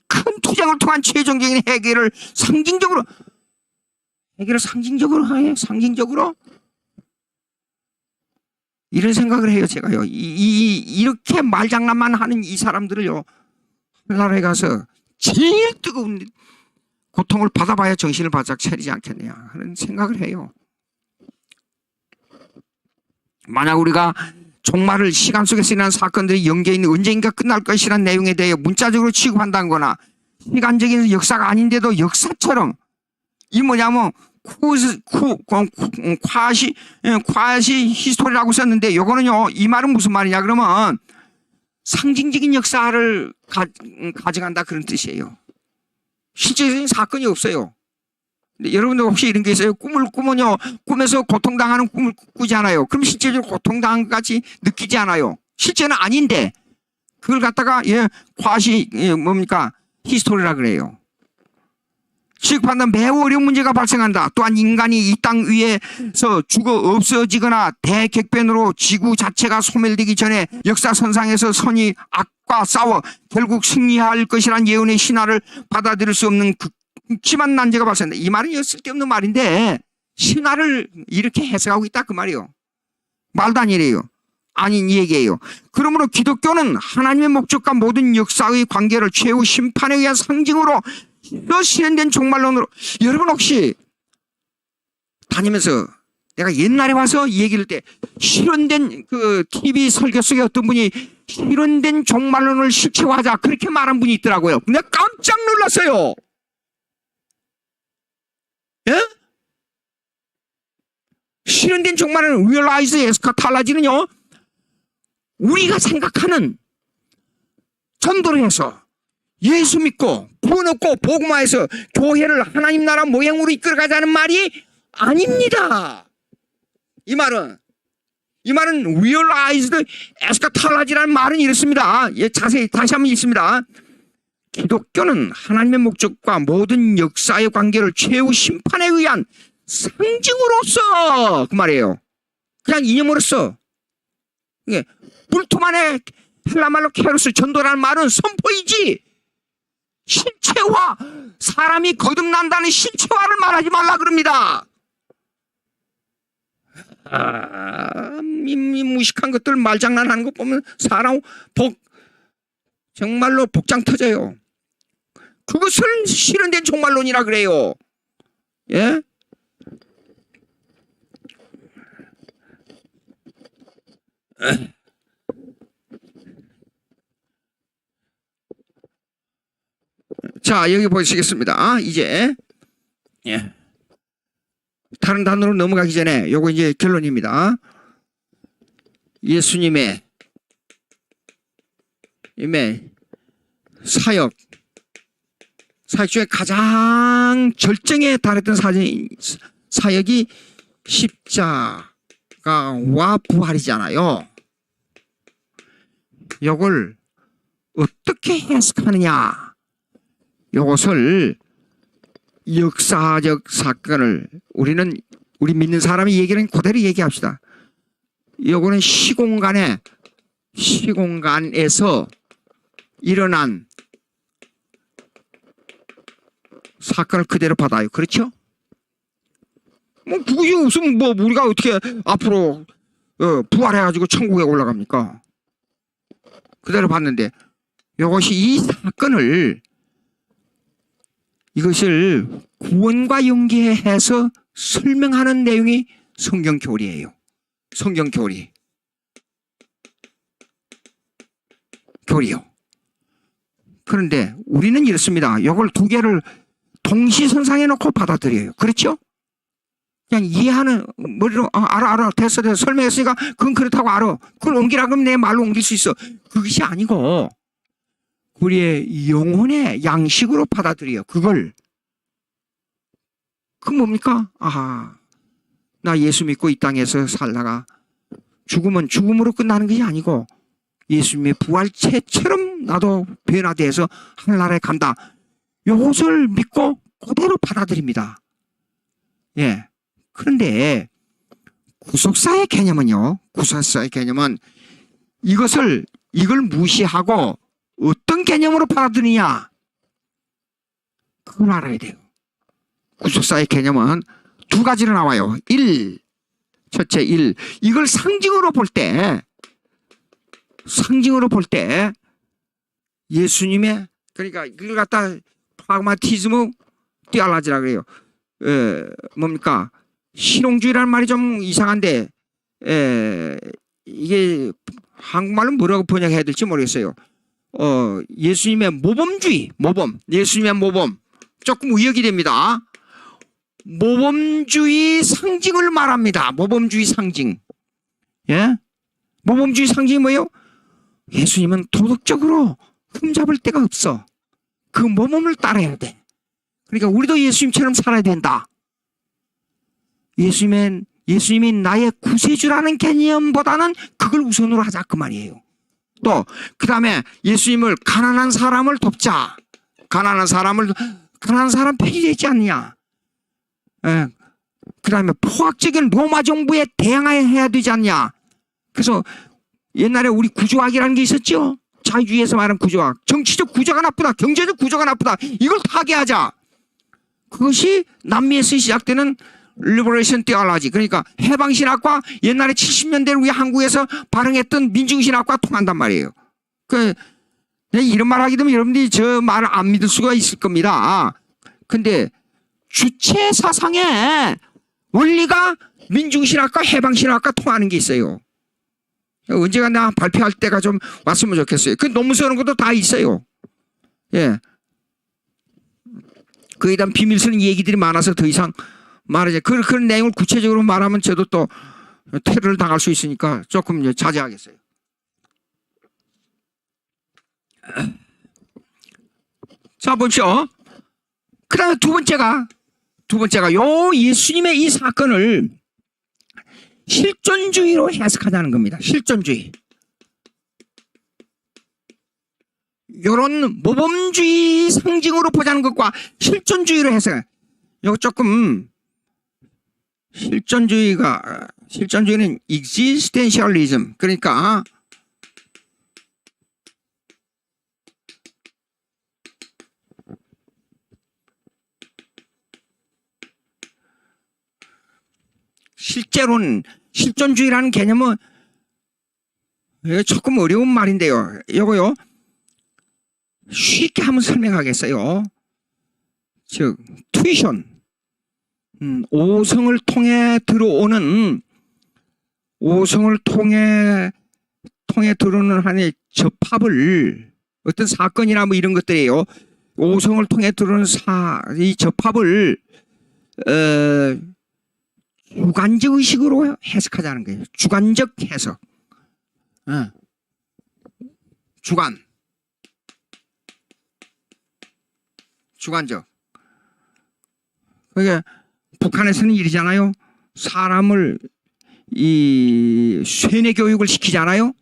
큰 투쟁을 통한 최종적인 해결을 상징적으로 하요. 상징적으로 이런 생각을 해요. 제가요. 이렇게 말장난만 하는 이 사람들을요. 하늘나라에 가서 제일 뜨거운 고통을 받아봐야 정신을 바짝 차리지 않겠냐 하는 생각을 해요. 만약 우리가 종말을 시간 속에서 일어난 사건들이 연계있는 언젠가 끝날 것이라는 내용에 대해 문자적으로 취급한다는 거나 시간적인 역사가 아닌데도 역사처럼 이 뭐냐면 과시 히스토리라고 썼는데 요거는요 이 말은 무슨 말이냐 그러면 상징적인 역사를 가져간다 그런 뜻이에요. 실제적인 사건이 없어요. 근데 여러분들 혹시 이런 게 있어요? 꿈을 꾸면요 꿈에서 고통당하는 꿈을 꾸지 않아요. 그럼 실제적으로 고통당한 것 같이 느끼지 않아요. 실제는 아닌데 그걸 갖다가 과시 히스토리라 그래요. 취급한다면 매우 어려운 문제가 발생한다. 또한 인간이 이 땅 위에서 죽어 없어지거나 대격변으로 지구 자체가 소멸되기 전에 역사선상에서 선이 악과 싸워 결국 승리할 것이란 예언의 신화를 받아들일 수 없는 극심한 난제가 발생한다. 이 말은 쓸데없는 말인데 신화를 이렇게 해석하고 있다 그 말이에요. 말도 아니래요. 아닌 얘기예요. 그러므로 기독교는 하나님의 목적과 모든 역사의 관계를 최후 심판에 의한 상징으로 실현된 종말론으로. 여러분 혹시 다니면서 내가 옛날에 와서 이 얘기를 때 실현된 그 TV 설교 속에 어떤 분이 실현된 종말론을 실체화하자 그렇게 말한 분이 있더라고요. 내가 깜짝 놀랐어요. 예? 실현된 종말론 realize eschatology는요 우리가 생각하는 전도를 해서 예수 믿고 구원 얻고 복음화해서 교회를 하나님 나라 모양으로 이끌어가자는 말이 아닙니다. 이 말은 realized eschatology라는 말은 이렇습니다. 예, 자세히 다시 한번 읽습니다. 기독교는 하나님의 목적과 모든 역사의 관계를 최후 심판에 의한 상징으로서 그 말이에요. 그냥 이념으로서. 이게 불토만의 헬라말로 케로스 전도라는 말은 선포이지 실체화, 사람이 거듭난다는 실체화를 말하지 말라 그럽니다. 무식한 것들 말장난하는 거 보면 사람 정말로 복장 터져요. 그것을 실현된 종말론이라 그래요. 예? 자, 여기 보시겠습니다. 이제 예. 다른 단어로 넘어가기 전에 요거 이제 결론입니다. 예수님의 사역 중에 가장 절정에 달했던 사역이 십자가와 부활이잖아요. 요걸 어떻게 해석하느냐, 요것을 역사적 사건을 우리 믿는 사람이 얘기는 그대로 얘기합시다. 요거는 시공간에서 일어난 사건을 그대로 받아요. 그렇죠? 그것이 없으면 우리가 어떻게 앞으로 부활해가지고 천국에 올라갑니까? 그대로 봤는데 이것이 이 사건을 이것을 구원과 연계해서 설명하는 내용이 성경 교리예요. 성경 교리요. 그런데 우리는 이렇습니다. 이걸 두 개를 동시선상에 놓고 받아들여요. 그렇죠? 그냥 이해하는 머리로 알아 됐어 설명했으니까 그건 그렇다고 알아. 그걸 옮기라 그러면 내 말로 옮길 수 있어. 그것이 아니고 우리의 영혼의 양식으로 받아들여요. 그걸. 그 뭡니까? 나 예수 믿고 이 땅에서 살다가 죽음은 죽음으로 끝나는 것이 아니고 예수님의 부활체처럼 나도 변화돼서 하늘나라에 간다. 이것을 믿고 그대로 받아들입니다. 예. 그런데 구속사의 개념은요. 구속사의 개념은 이걸 무시하고 어떤 개념으로 받아들이냐? 그걸 알아야 돼요. 구속사의 개념은 두 가지로 나와요. 첫째, 이걸 상징으로 볼 때 예수님의, 그러니까 이걸 갖다 프라그마티즘의 띠알라지라 그래요. 뭡니까? 실용주의라는 말이 좀 이상한데 이게 한국말로 뭐라고 번역해야 될지 모르겠어요. 예수님의 예수님의 모범 조금 의역이 됩니다. 모범주의 상징을 말합니다. 모범주의 상징. 예? 모범주의 상징이 뭐예요? 예수님은 도덕적으로 흠잡을 데가 없어. 그 모범을 따라야 돼. 그러니까 우리도 예수님처럼 살아야 된다. 예수님이 나의 구세주라는 개념보다는 그걸 우선으로 하자 그 말이에요. 또 그 다음에 예수님을 가난한 사람을 돕자. 가난한 사람 폐지되지 않느냐. 그 다음에 포악적인 로마 정부에 대항해야 되지 않냐. 그래서 옛날에 우리 구조학이라는 게 있었죠. 자유주의에서 말하는 구조학. 정치적 구조가 나쁘다, 경제적 구조가 나쁘다, 이걸 타개하자. 그것이 남미에서 시작되는 리버레이션 테올로지, 그러니까 해방신학과 옛날에 70년대 우리 한국에서 발행했던 민중신학과 통한단 말이에요. 이런 말 하게 되면 여러분들이 저 말을 안 믿을 수가 있을 겁니다. 근데 주체 사상의 원리가 민중신학과 해방신학과 통하는 게 있어요. 언제가 나 발표할 때가 좀 왔으면 좋겠어요. 그 논문 쓰는 것도 다 있어요. 예. 거기에 대한 비밀 쓰는 얘기들이 많아서 더 이상 말하자. 그런 내용을 구체적으로 말하면 저도 또 테러를 당할 수 있으니까 조금 자제하겠어요. 자, 보십시오. 그 다음에 두 번째가 요 예수님의 이 사건을 실존주의로 해석하자는 겁니다. 실존주의. 요런 모범주의 상징으로 보자는 것과 실존주의로 해석. 요거 조금 실존주의는 existentialism. 그러니까 실제로는 실존주의라는 개념은 조금 어려운 말인데요. 요거요. 쉽게 한번 설명하겠어요. 즉 투이션, 오성을 통해 들어오는 하나의 접합을, 어떤 사건이나 뭐 이런 것들이에요. 오성을 통해 들어오는 이 접합을 주관적 의식으로 해석하자는 거예요. 주관적 해석. 주관적. 그러니까 북한에서는 이러잖아요. 사람을 쇠뇌 교육을 시키잖아요.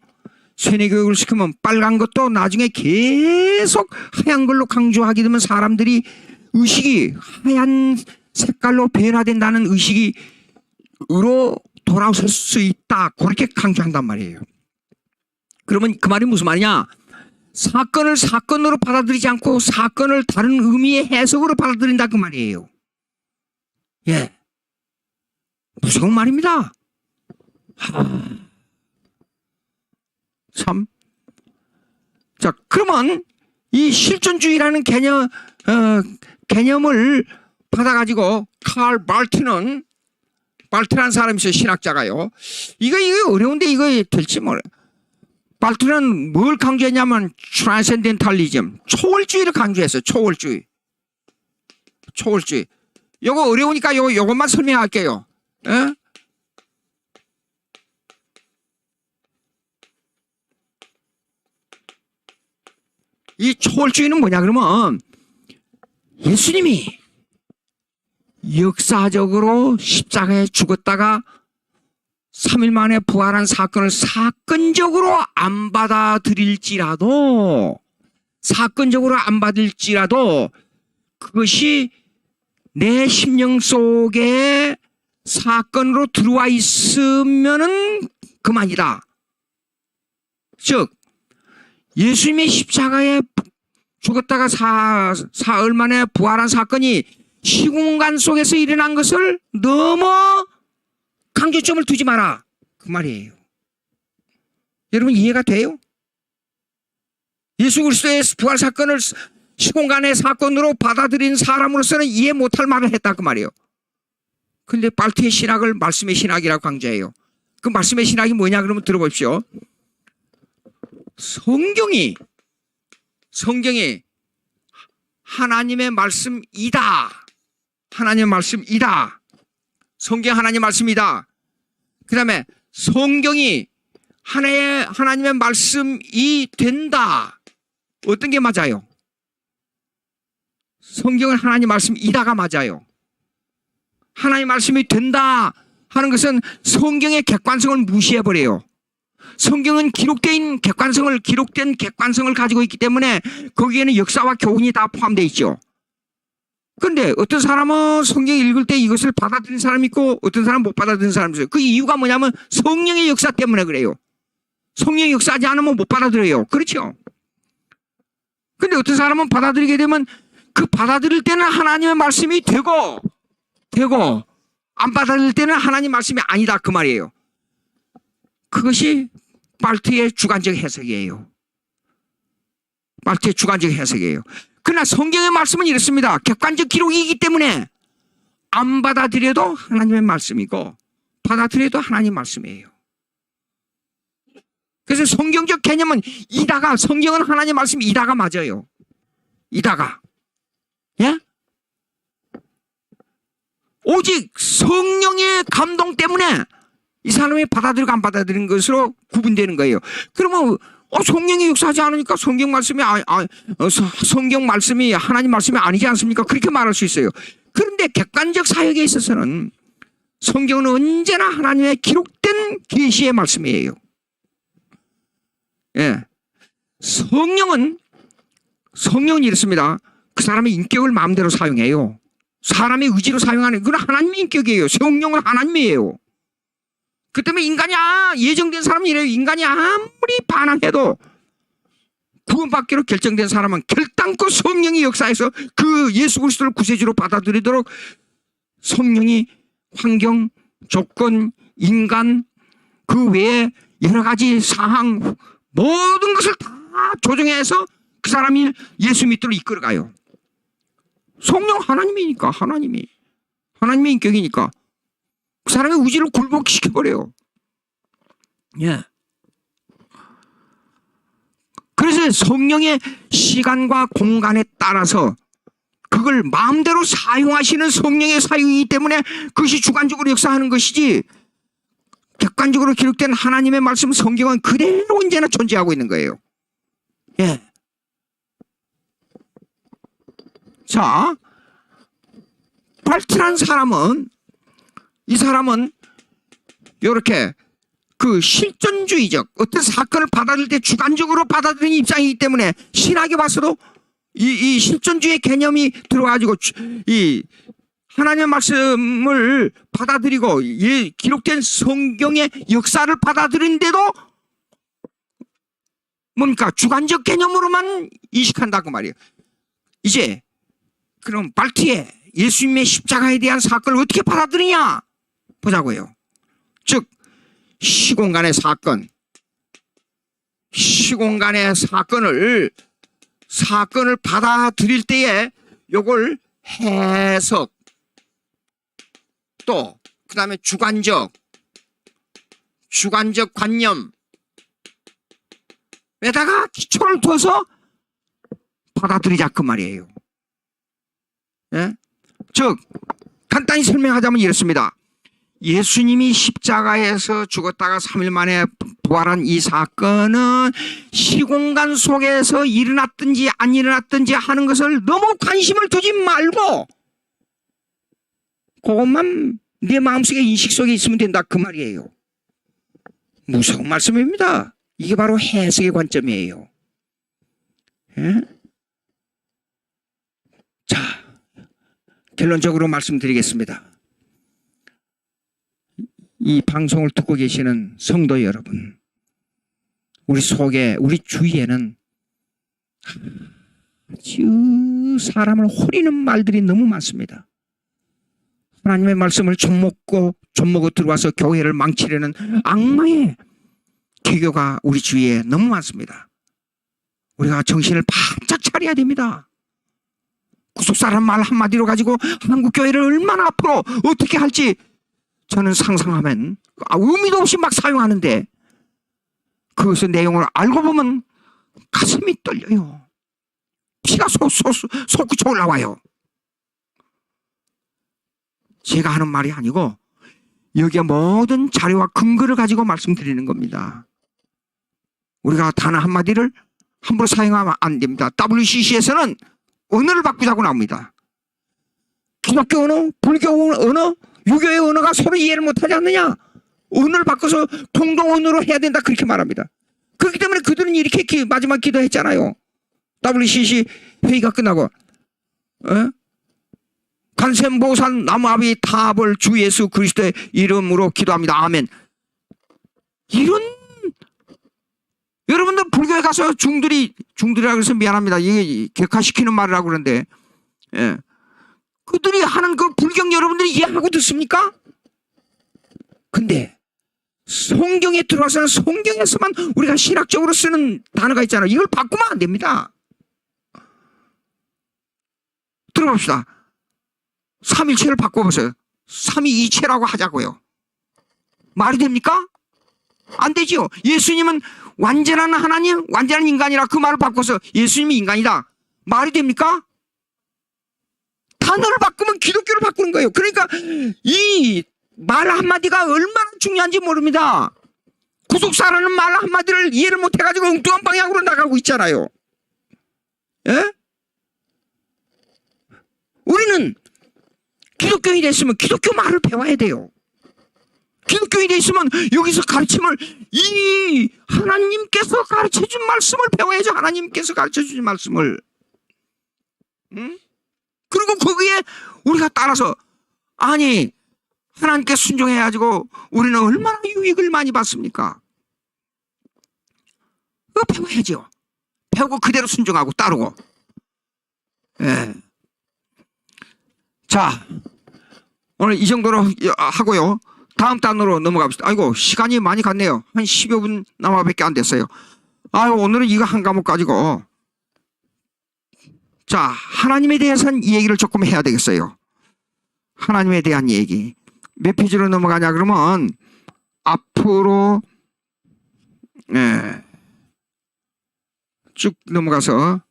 쇠뇌 교육을 시키면 빨간 것도 나중에 계속 하얀 걸로 강조하게 되면 사람들이 의식이 하얀 색깔로 변화된다는 의식이 으로 돌아설 수 있다. 그렇게 강조한단 말이에요. 그러면 그 말이 무슨 말이냐? 사건을 사건으로 받아들이지 않고 사건을 다른 의미의 해석으로 받아들인다 그 말이에요. 예, 무서운 말입니다. 참. 자, 그러면 이 실존주의라는 개념을 받아가지고 칼 발트라는 사람이 있어요. 신학자가요. 이거 어려운데 이거 될지 몰라요. 발트는 뭘 강조했냐면 트랜센덴탈리즘, 초월주의를 강조했어요. 초월주의. 요거 어려우니까 요것만 설명할게요. 에? 이 초월주의는 뭐냐 그러면 예수님이 역사적으로 십자가에 죽었다가 3일 만에 부활한 사건을 사건적으로 안 받아들일지라도 그것이 내 심령 속에 사건으로 들어와 있으면은 그만이다. 즉 예수님이 십자가에 죽었다가 사흘 만에 부활한 사건이 시공간 속에서 일어난 것을 너무 강조점을 두지 마라. 그 말이에요. 여러분 이해가 돼요? 예수 그리스도의 부활 사건을 시공간의 사건으로 받아들인 사람으로서는 이해 못할 말을 했다 그 말이에요. 근데 발트의 신학을 말씀의 신학이라고 강조해요. 그 말씀의 신학이 뭐냐 그러면 들어보십시오. 성경이 하나님의 말씀이다. 하나님의 말씀이다. 성경 하나님의 말씀이다. 그 다음에 성경이 하나님의 말씀이 된다. 어떤 게 맞아요? 성경은 하나님의 말씀이다가 맞아요. 하나님의 말씀이 된다 하는 것은 성경의 객관성을 무시해버려요. 성경은 기록된 객관성을 가지고 있기 때문에 거기에는 역사와 교훈이 다 포함되어 있죠. 그런데 어떤 사람은 성경 읽을 때 이것을 받아들이는 사람이 있고 어떤 사람은 못 받아들이는 사람이 있어요. 그 이유가 뭐냐면 성령의 역사 때문에 그래요. 성령이 역사하지 않으면 못 받아들여요. 그렇죠? 근데 어떤 사람은 받아들이게 되면 그 받아들일 때는 하나님의 말씀이 되고 안 받아들일 때는 하나님 말씀이 아니다 그 말이에요. 그것이 발트의 주관적 해석이에요. 그러나 성경의 말씀은 이렇습니다. 객관적 기록이기 때문에 안 받아들여도 하나님의 말씀이고 받아들여도 하나님 말씀이에요. 그래서 성경적 개념은 성경은 하나님 말씀이다가 맞아요. 예? 오직 성령의 감동 때문에 이 사람이 받아들이고 안 받아들이는 것으로 구분되는 거예요. 그러면 성령이 역사하지 않으니까 성경 말씀이 하나님 말씀이 아니지 않습니까? 그렇게 말할 수 있어요. 그런데 객관적 사역에 있어서는 성경은 언제나 하나님의 기록된 계시의 말씀이에요. 예. 성령은 이렇습니다. 그 사람의 인격을 마음대로 사용해요. 사람의 의지로 사용하는 그건 하나님의 인격이에요. 성령은 하나님이에요. 그 때문에 예정된 사람은 이래요. 인간이 아무리 반항해도 구원받기로 결정된 사람은 결단코 성령이 역사해서 그 예수 그리스도를 구세주로 받아들이도록 성령이 환경, 조건, 인간 그 외에 여러 가지 사항 모든 것을 다 조정해서 그 사람이 예수 믿도록 이끌어가요. 성령 하나님이니까 하나님의 인격이니까 그 사람의 의지를 굴복시켜버려요. 예. 그래서 성령의 시간과 공간에 따라서 그걸 마음대로 사용하시는 성령의 사용이기 때문에 그것이 주관적으로 역사하는 것이지 객관적으로 기록된 하나님의 말씀 성경은 그대로 언제나 존재하고 있는 거예요. 예. 자, 발트란 사람은 이 사람은 이렇게 그 실존주의적 어떤 사건을 받아들일 때 주관적으로 받아들이는 입장이기 때문에 신학에 봐서도 이 실존주의 개념이 들어가지고 이 하나님의 말씀을 받아들이고 기록된 성경의 역사를 받아들이는데도 뭡니까? 주관적 개념으로만 인식한다고 말이에요. 이제 그럼 발트에 예수님의 십자가에 대한 사건을 어떻게 받아들이냐 보자고요. 즉 시공간의 사건, 시공간의 사건을 받아들일 때에 요걸 해석 또 그 다음에 주관적 관념에다가 기초를 둬서 받아들이자 그 말이에요. 예? 즉 간단히 설명하자면 이렇습니다. 예수님이 십자가에서 죽었다가 3일 만에 부활한 이 사건은 시공간 속에서 일어났든지 안 일어났든지 하는 것을 너무 관심을 두지 말고 그것만 내 마음속에 인식 속에 있으면 된다 그 말이에요. 무서운 말씀입니다. 이게 바로 해석의 관점이에요. 예? 자, 결론적으로 말씀드리겠습니다. 이 방송을 듣고 계시는 성도 여러분, 우리 속에, 우리 주위에는 아주 사람을 호리는 말들이 너무 많습니다. 하나님의 말씀을 젖먹고 들어와서 교회를 망치려는 악마의 개교가 우리 주위에 너무 많습니다. 우리가 정신을 바짝 차려야 됩니다. 구속사라는 말 한마디로 가지고 한국교회를 얼마나 앞으로 어떻게 할지 저는 상상하면 의미도 없이 막 사용하는데 그것의 내용을 알고 보면 가슴이 떨려요. 피가 솟구쳐 올라와요. 제가 하는 말이 아니고 여기에 모든 자료와 근거를 가지고 말씀드리는 겁니다. 우리가 단어 한마디를 함부로 사용하면 안 됩니다. WCC에서는 언어를 바꾸자고 나옵니다. 기독교 언어, 불교 언어, 유교의 언어가 서로 이해를 못하지 않느냐? 언어를 바꿔서 공동 언어로 해야 된다 그렇게 말합니다. 그렇기 때문에 그들은 이렇게 마지막 기도했잖아요. WCC 회의가 끝나고 간센보산 나무아비 타합을 주 예수 그리스도의 이름으로 기도합니다. 아멘. 이런 여러분들 불교에 가서 중들이라고 해서 미안합니다. 이게 격화시키는 말이라고 그러는데 예. 그들이 하는 그 불경 여러분들이 이해하고 듣습니까? 근데 성경에 들어와서는 성경에서만 우리가 신학적으로 쓰는 단어가 있잖아요. 이걸 바꾸면 안 됩니다. 들어봅시다. 삼일체를 바꿔보세요. 삼위이체라고 하자고요. 말이 됩니까? 안 되죠. 예수님은 완전한 하나님, 완전한 인간이라 그 말을 바꿔서 예수님이 인간이다. 말이 됩니까? 단어를 바꾸면 기독교를 바꾸는 거예요. 그러니까 이 말 한마디가 얼마나 중요한지 모릅니다. 구속사라는 말 한마디를 이해를 못해가지고 엉뚱한 방향으로 나가고 있잖아요. 예? 우리는 기독교인이 됐으면 기독교 말을 배워야 돼요. 기독교인이 됐으면 여기서 가르침을, 이 하나님께서 가르쳐준 말씀을 배워야죠. 하나님께서 가르쳐준 말씀을. 응? 그리고 거기에 우리가 따라서, 아니 하나님께 순종해가지고 우리는 얼마나 유익을 많이 받습니까? 그거 배워야죠. 배우고 그대로 순종하고 따르고. 예. 자, 오늘 이 정도로 하고요. 다음 단으로 넘어갑시다. 아이고, 시간이 많이 갔네요. 한 10여 분 남아밖에 안 됐어요. 아유, 오늘은 이거 한 과목 가지고. 자, 하나님에 대해서는 이 얘기를 조금 해야 되겠어요. 하나님에 대한 얘기. 몇 페이지로 넘어가냐 그러면 앞으로 쭉 넘어가서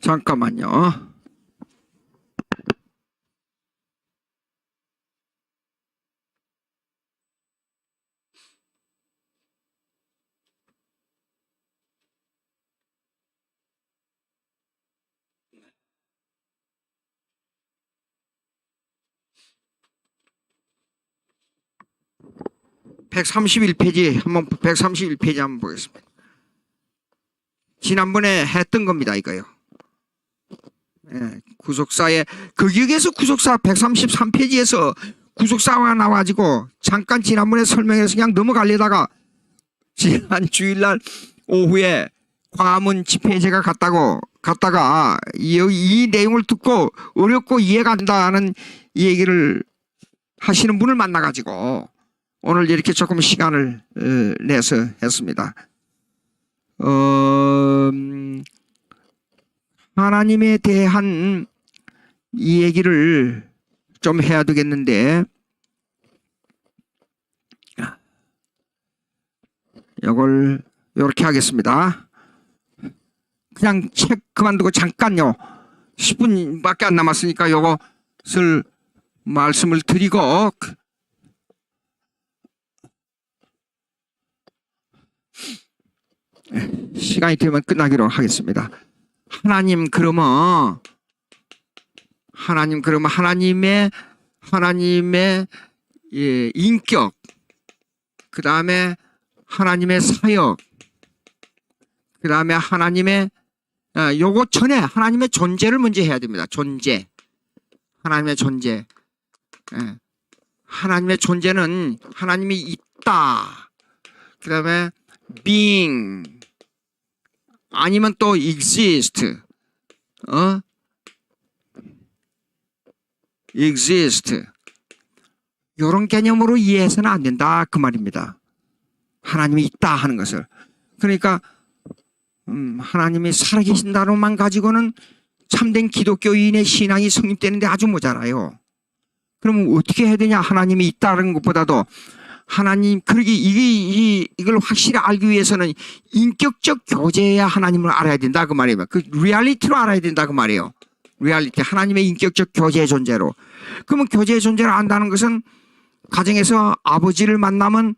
잠깐만요. (131페이지) 한번 131페이지 한번 보겠습니다. 지난번에 했던 겁니다, 이거요. 구속사에, 거기에서 구속사 133페이지에서 구속사가 나와가지고 잠깐 지난번에 설명해서 그냥 넘어가려다가 지난 주일날 오후에 광화문 집회에 제가 갔다가 이 내용을 듣고 어렵고 이해가 안 된다는 얘기를 하시는 분을 만나가지고 오늘 이렇게 조금 시간을 내서 했습니다. 하나님에 대한 이 얘기를 좀 해야 되겠는데, 이걸 이렇게 하겠습니다. 그냥 책 그만두고 잠깐요. 10분밖에 안 남았으니까 이것을 말씀을 드리고 시간이 되면 끝나기로 하겠습니다. 하나님 그러면 하나님의 인격, 그 다음에 하나님의 사역, 그 다음에 하나님의 요거 전에 하나님의 존재를 먼저 해야 됩니다. 존재, 하나님의 존재. 하나님의 존재는 하나님이 있다. 그 다음에 being, 아니면 또 exist, exist, 이런 개념으로 이해해서는 안 된다 그 말입니다. 하나님이 있다 하는 것을. 그러니까 하나님이 살아계신다로만 가지고는 참된 기독교인의 신앙이 성립되는데 아주 모자라요. 그러면 어떻게 해야 되냐? 하나님이 있다는 것보다도 하나님, 이걸 확실히 알기 위해서는 인격적 교제야 하나님을 알아야 된다 그 말이에요. 그 리얼리티로 알아야 된다 그 말이에요. 리얼리티, 하나님의 인격적 교제의 존재로. 그러면 교제의 존재를 안다는 것은 가정에서 아버지를 만나면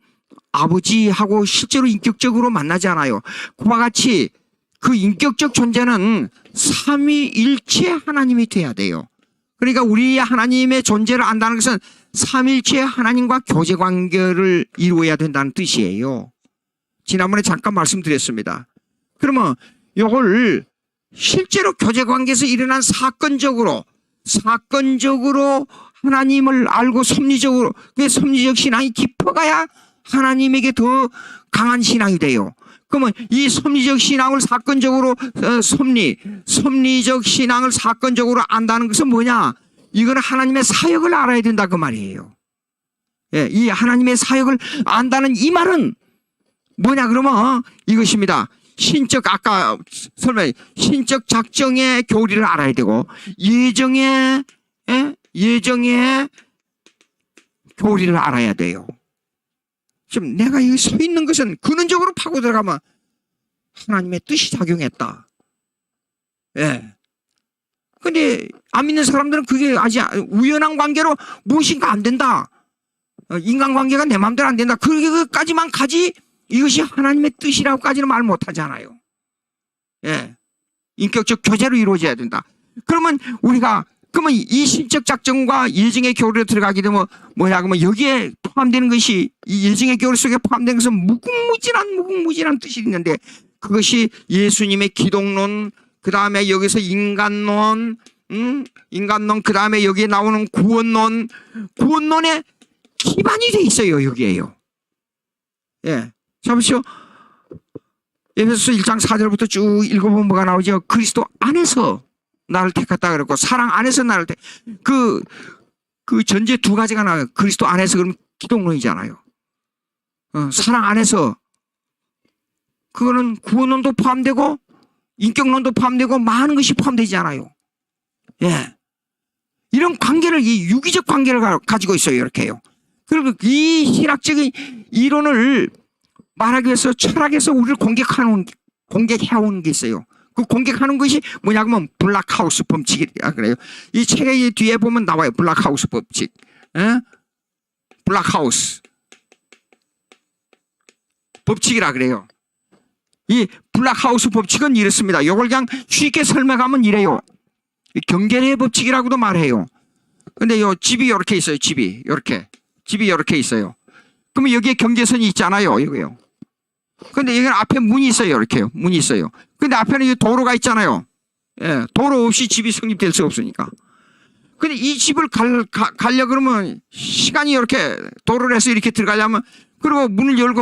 아버지하고 실제로 인격적으로 만나지 않아요. 그와 같이 그 인격적 존재는 삼위일체 하나님이 돼야 돼요. 그러니까 우리 하나님의 존재를 안다는 것은 삼일체 하나님과 교제 관계를 이루어야 된다는 뜻이에요. 지난번에 잠깐 말씀드렸습니다. 그러면 이걸 실제로 교제 관계에서 일어난 사건적으로 하나님을 알고 섭리적 신앙이 깊어가야 하나님에게 더 강한 신앙이 돼요. 그러면 이 섭리적 신앙을 사건적으로 섭리적 신앙을 사건적으로 안다는 것은 뭐냐? 이거는 하나님의 사역을 알아야 된다 그 말이에요. 예, 이 하나님의 사역을 안다는 이 말은 뭐냐 그러면 이것입니다. 아까 신적 작정의 교리를 알아야 되고 예정의 교리를 알아야 돼요. 지금 내가 여기 서 있는 것은 근원적으로 파고 들어가면 하나님의 뜻이 작용했다. 예. 근데 안 믿는 사람들은 그게 아직 우연한 관계로 무엇인가 안 된다. 인간관계가 내 마음대로 안 된다. 그까지만 가지 이것이 하나님의 뜻이라고까지는 말 못하잖아요. 예, 인격적 교제로 이루어져야 된다. 그러면 이 신적 작정과 예정의 교류에 들어가게 되면 뭐냐 그러면 여기에 포함되는 것이 이 예정의 교류 속에 포함된 것은 무궁무진한 뜻이 있는데 그것이 예수님의 기독론, 그 다음에 여기서 인간론, 그 다음에 여기에 나오는 구원론의 기반이 돼 있어요. 여기에요. 예, 잠시요. 에베소서 1장 4절부터 쭉 읽어보면 뭐가 나오죠? 그리스도 안에서 나를 택했다 그랬고 사랑 안에서 나를 그 전제 두 가지가 나와요. 그리스도 안에서 그러면 기독론이잖아요. 사랑 안에서 그거는 구원론도 포함되고 인격론도 포함되고 많은 것이 포함되지 않아요. 예, 이런 관계를 이 유기적 관계를 가지고 있어요. 이렇게요. 그리고 이 신학적인 이론을 말하기 위해서 철학에서 우리를 공격해온 게 있어요. 그 공격하는 것이 뭐냐면 블락하우스 법칙이라 그래요. 이 책의 뒤에 보면 나와요. 블락하우스 법칙. 에? 블락하우스 법칙이라 그래요. 이 블락하우스 법칙은 이렇습니다. 이걸 그냥 쉽게 설명하면 이래요. 경계의 법칙이라고도 말해요. 근데 요 집이 이렇게 있어요. 집이 이렇게 있어요. 그러면 여기에 경계선이 있잖아요. 이거요. 근데 여기는 앞에 문이 있어요. 이렇게요. 문이 있어요. 근데 앞에는 이 도로가 있잖아요. 예, 도로 없이 집이 성립될 수 없으니까. 근데 이 집을 가려 그러면 시간이 이렇게 도로를 해서 이렇게 들어가려면 그리고 문을 열고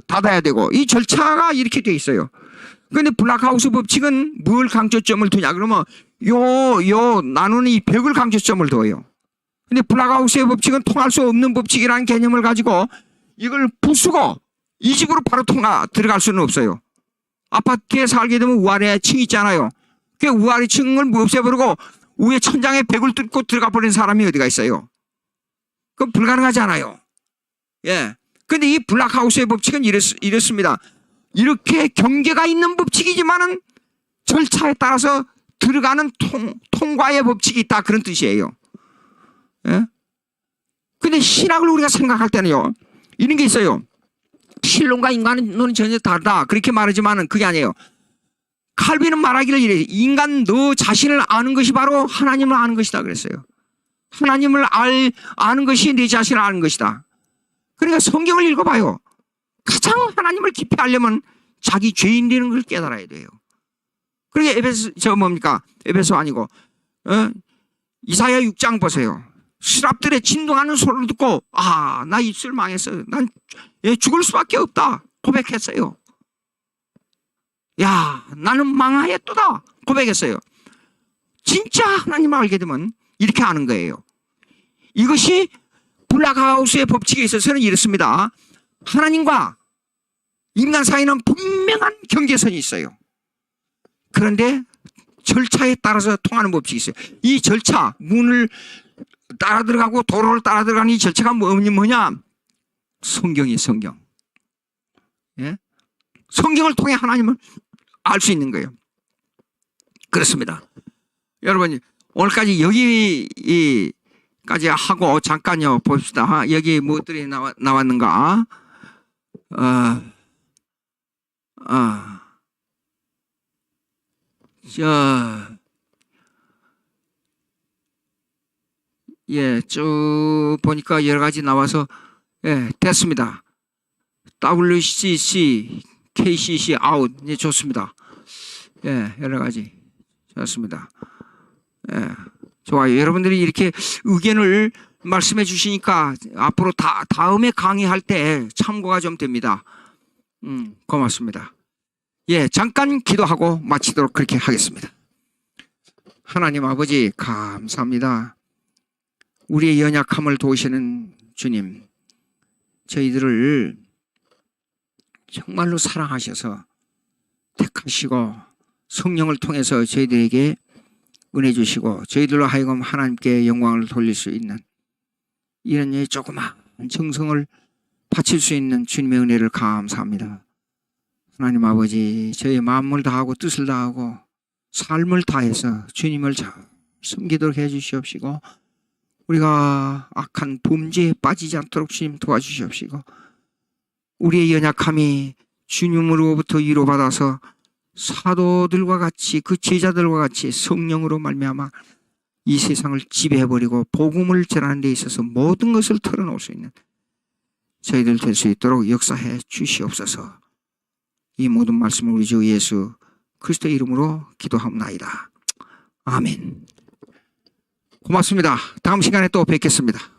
닫아야 되고 이 절차가 이렇게 돼 있어요. 근데 블락하우스 법칙은 뭘 강조점을 두냐 그러면 요 나누는 이 벽을 강조점을 둬요. 근데 블락하우스의 법칙은 통할 수 없는 법칙이라는 개념을 가지고 이걸 부수고 이 집으로 바로 들어갈 수는 없어요. 아파트에 살게 되면 우아래 층이 있잖아요. 그 우아래 층을 없애버리고 위에 천장에 벽을 뚫고 들어가 버린 사람이 어디가 있어요? 그건 불가능하잖아요. 예. 근데 이 블락하우스의 법칙은 이렇습니다. 이렇게 경계가 있는 법칙이지만은 절차에 따라서 들어가는 통과의 법칙이 있다. 그런 뜻이에요. 예? 근데 신학을 우리가 생각할 때는요, 이런 게 있어요. 신론과 인간론은 전혀 다르다. 그렇게 말하지만은 그게 아니에요. 칼빈은 말하기를 이래. 인간 너 자신을 아는 것이 바로 하나님을 아는 것이다. 그랬어요. 하나님을 아는 것이 내 자신을 아는 것이다. 그러니까 성경을 읽어봐요. 가장 하나님을 깊이 알려면 자기 죄인 되는 걸 깨달아야 돼요. 그러니까 에베소 아니고 이사야 6장 보세요. 스랍들의 진동하는 소리를 듣고 나 입술 망했어. 난 죽을 수밖에 없다. 고백했어요. 야, 나는 망하였도다. 고백했어요. 진짜 하나님을 알게 되면 이렇게 아는 거예요. 이것이 블락하우스의 법칙에 있어서는 이렇습니다. 하나님과 인간 사이는 분명한 경계선이 있어요. 그런데 절차에 따라서 통하는 법칙이 있어요. 이 절차, 문을 따라 들어가고 도로를 따라 들어가는 이 절차가 뭐냐? 성경이에요. 성경. 예? 성경을 통해 하나님을 알 수 있는 거예요. 그렇습니다. 여러분 오늘까지 여기까지 하고 잠깐요 봅시다. 여기 무엇들이 나왔는가? 쭉 보니까 여러 가지 나와서 됐습니다. WCC, KCC 아웃 좋습니다. 여러 가지 좋습니다. 좋아요. 여러분들이 이렇게 의견을 말씀해 주시니까 앞으로 다음에 강의할 때 참고가 좀 됩니다. 고맙습니다. 잠깐 기도하고 마치도록 그렇게 하겠습니다. 하나님 아버지 감사합니다. 우리의 연약함을 도우시는 주님, 저희들을 정말로 사랑하셔서 택하시고 성령을 통해서 저희들에게 은혜 주시고 저희들로 하여금 하나님께 영광을 돌릴 수 있는 이런 조그마한 정성을 바칠 수 있는 주님의 은혜를 감사합니다. 하나님 아버지, 저희 마음을 다하고 뜻을 다하고 삶을 다해서 주님을 잘 섬기도록 해주시옵시고 우리가 악한 범죄에 빠지지 않도록 주님 도와주시옵시고 우리의 연약함이 주님으로부터 위로받아서 사도들과 같이 그 제자들과 같이 성령으로 말미암아 이 세상을 지배해버리고 복음을 전하는 데 있어서 모든 것을 털어놓을 수 있는 저희들 될 수 있도록 역사해 주시옵소서. 이 모든 말씀을 우리 주 예수 그리스도의 이름으로 기도하옵나이다. 아멘. 고맙습니다. 다음 시간에 또 뵙겠습니다.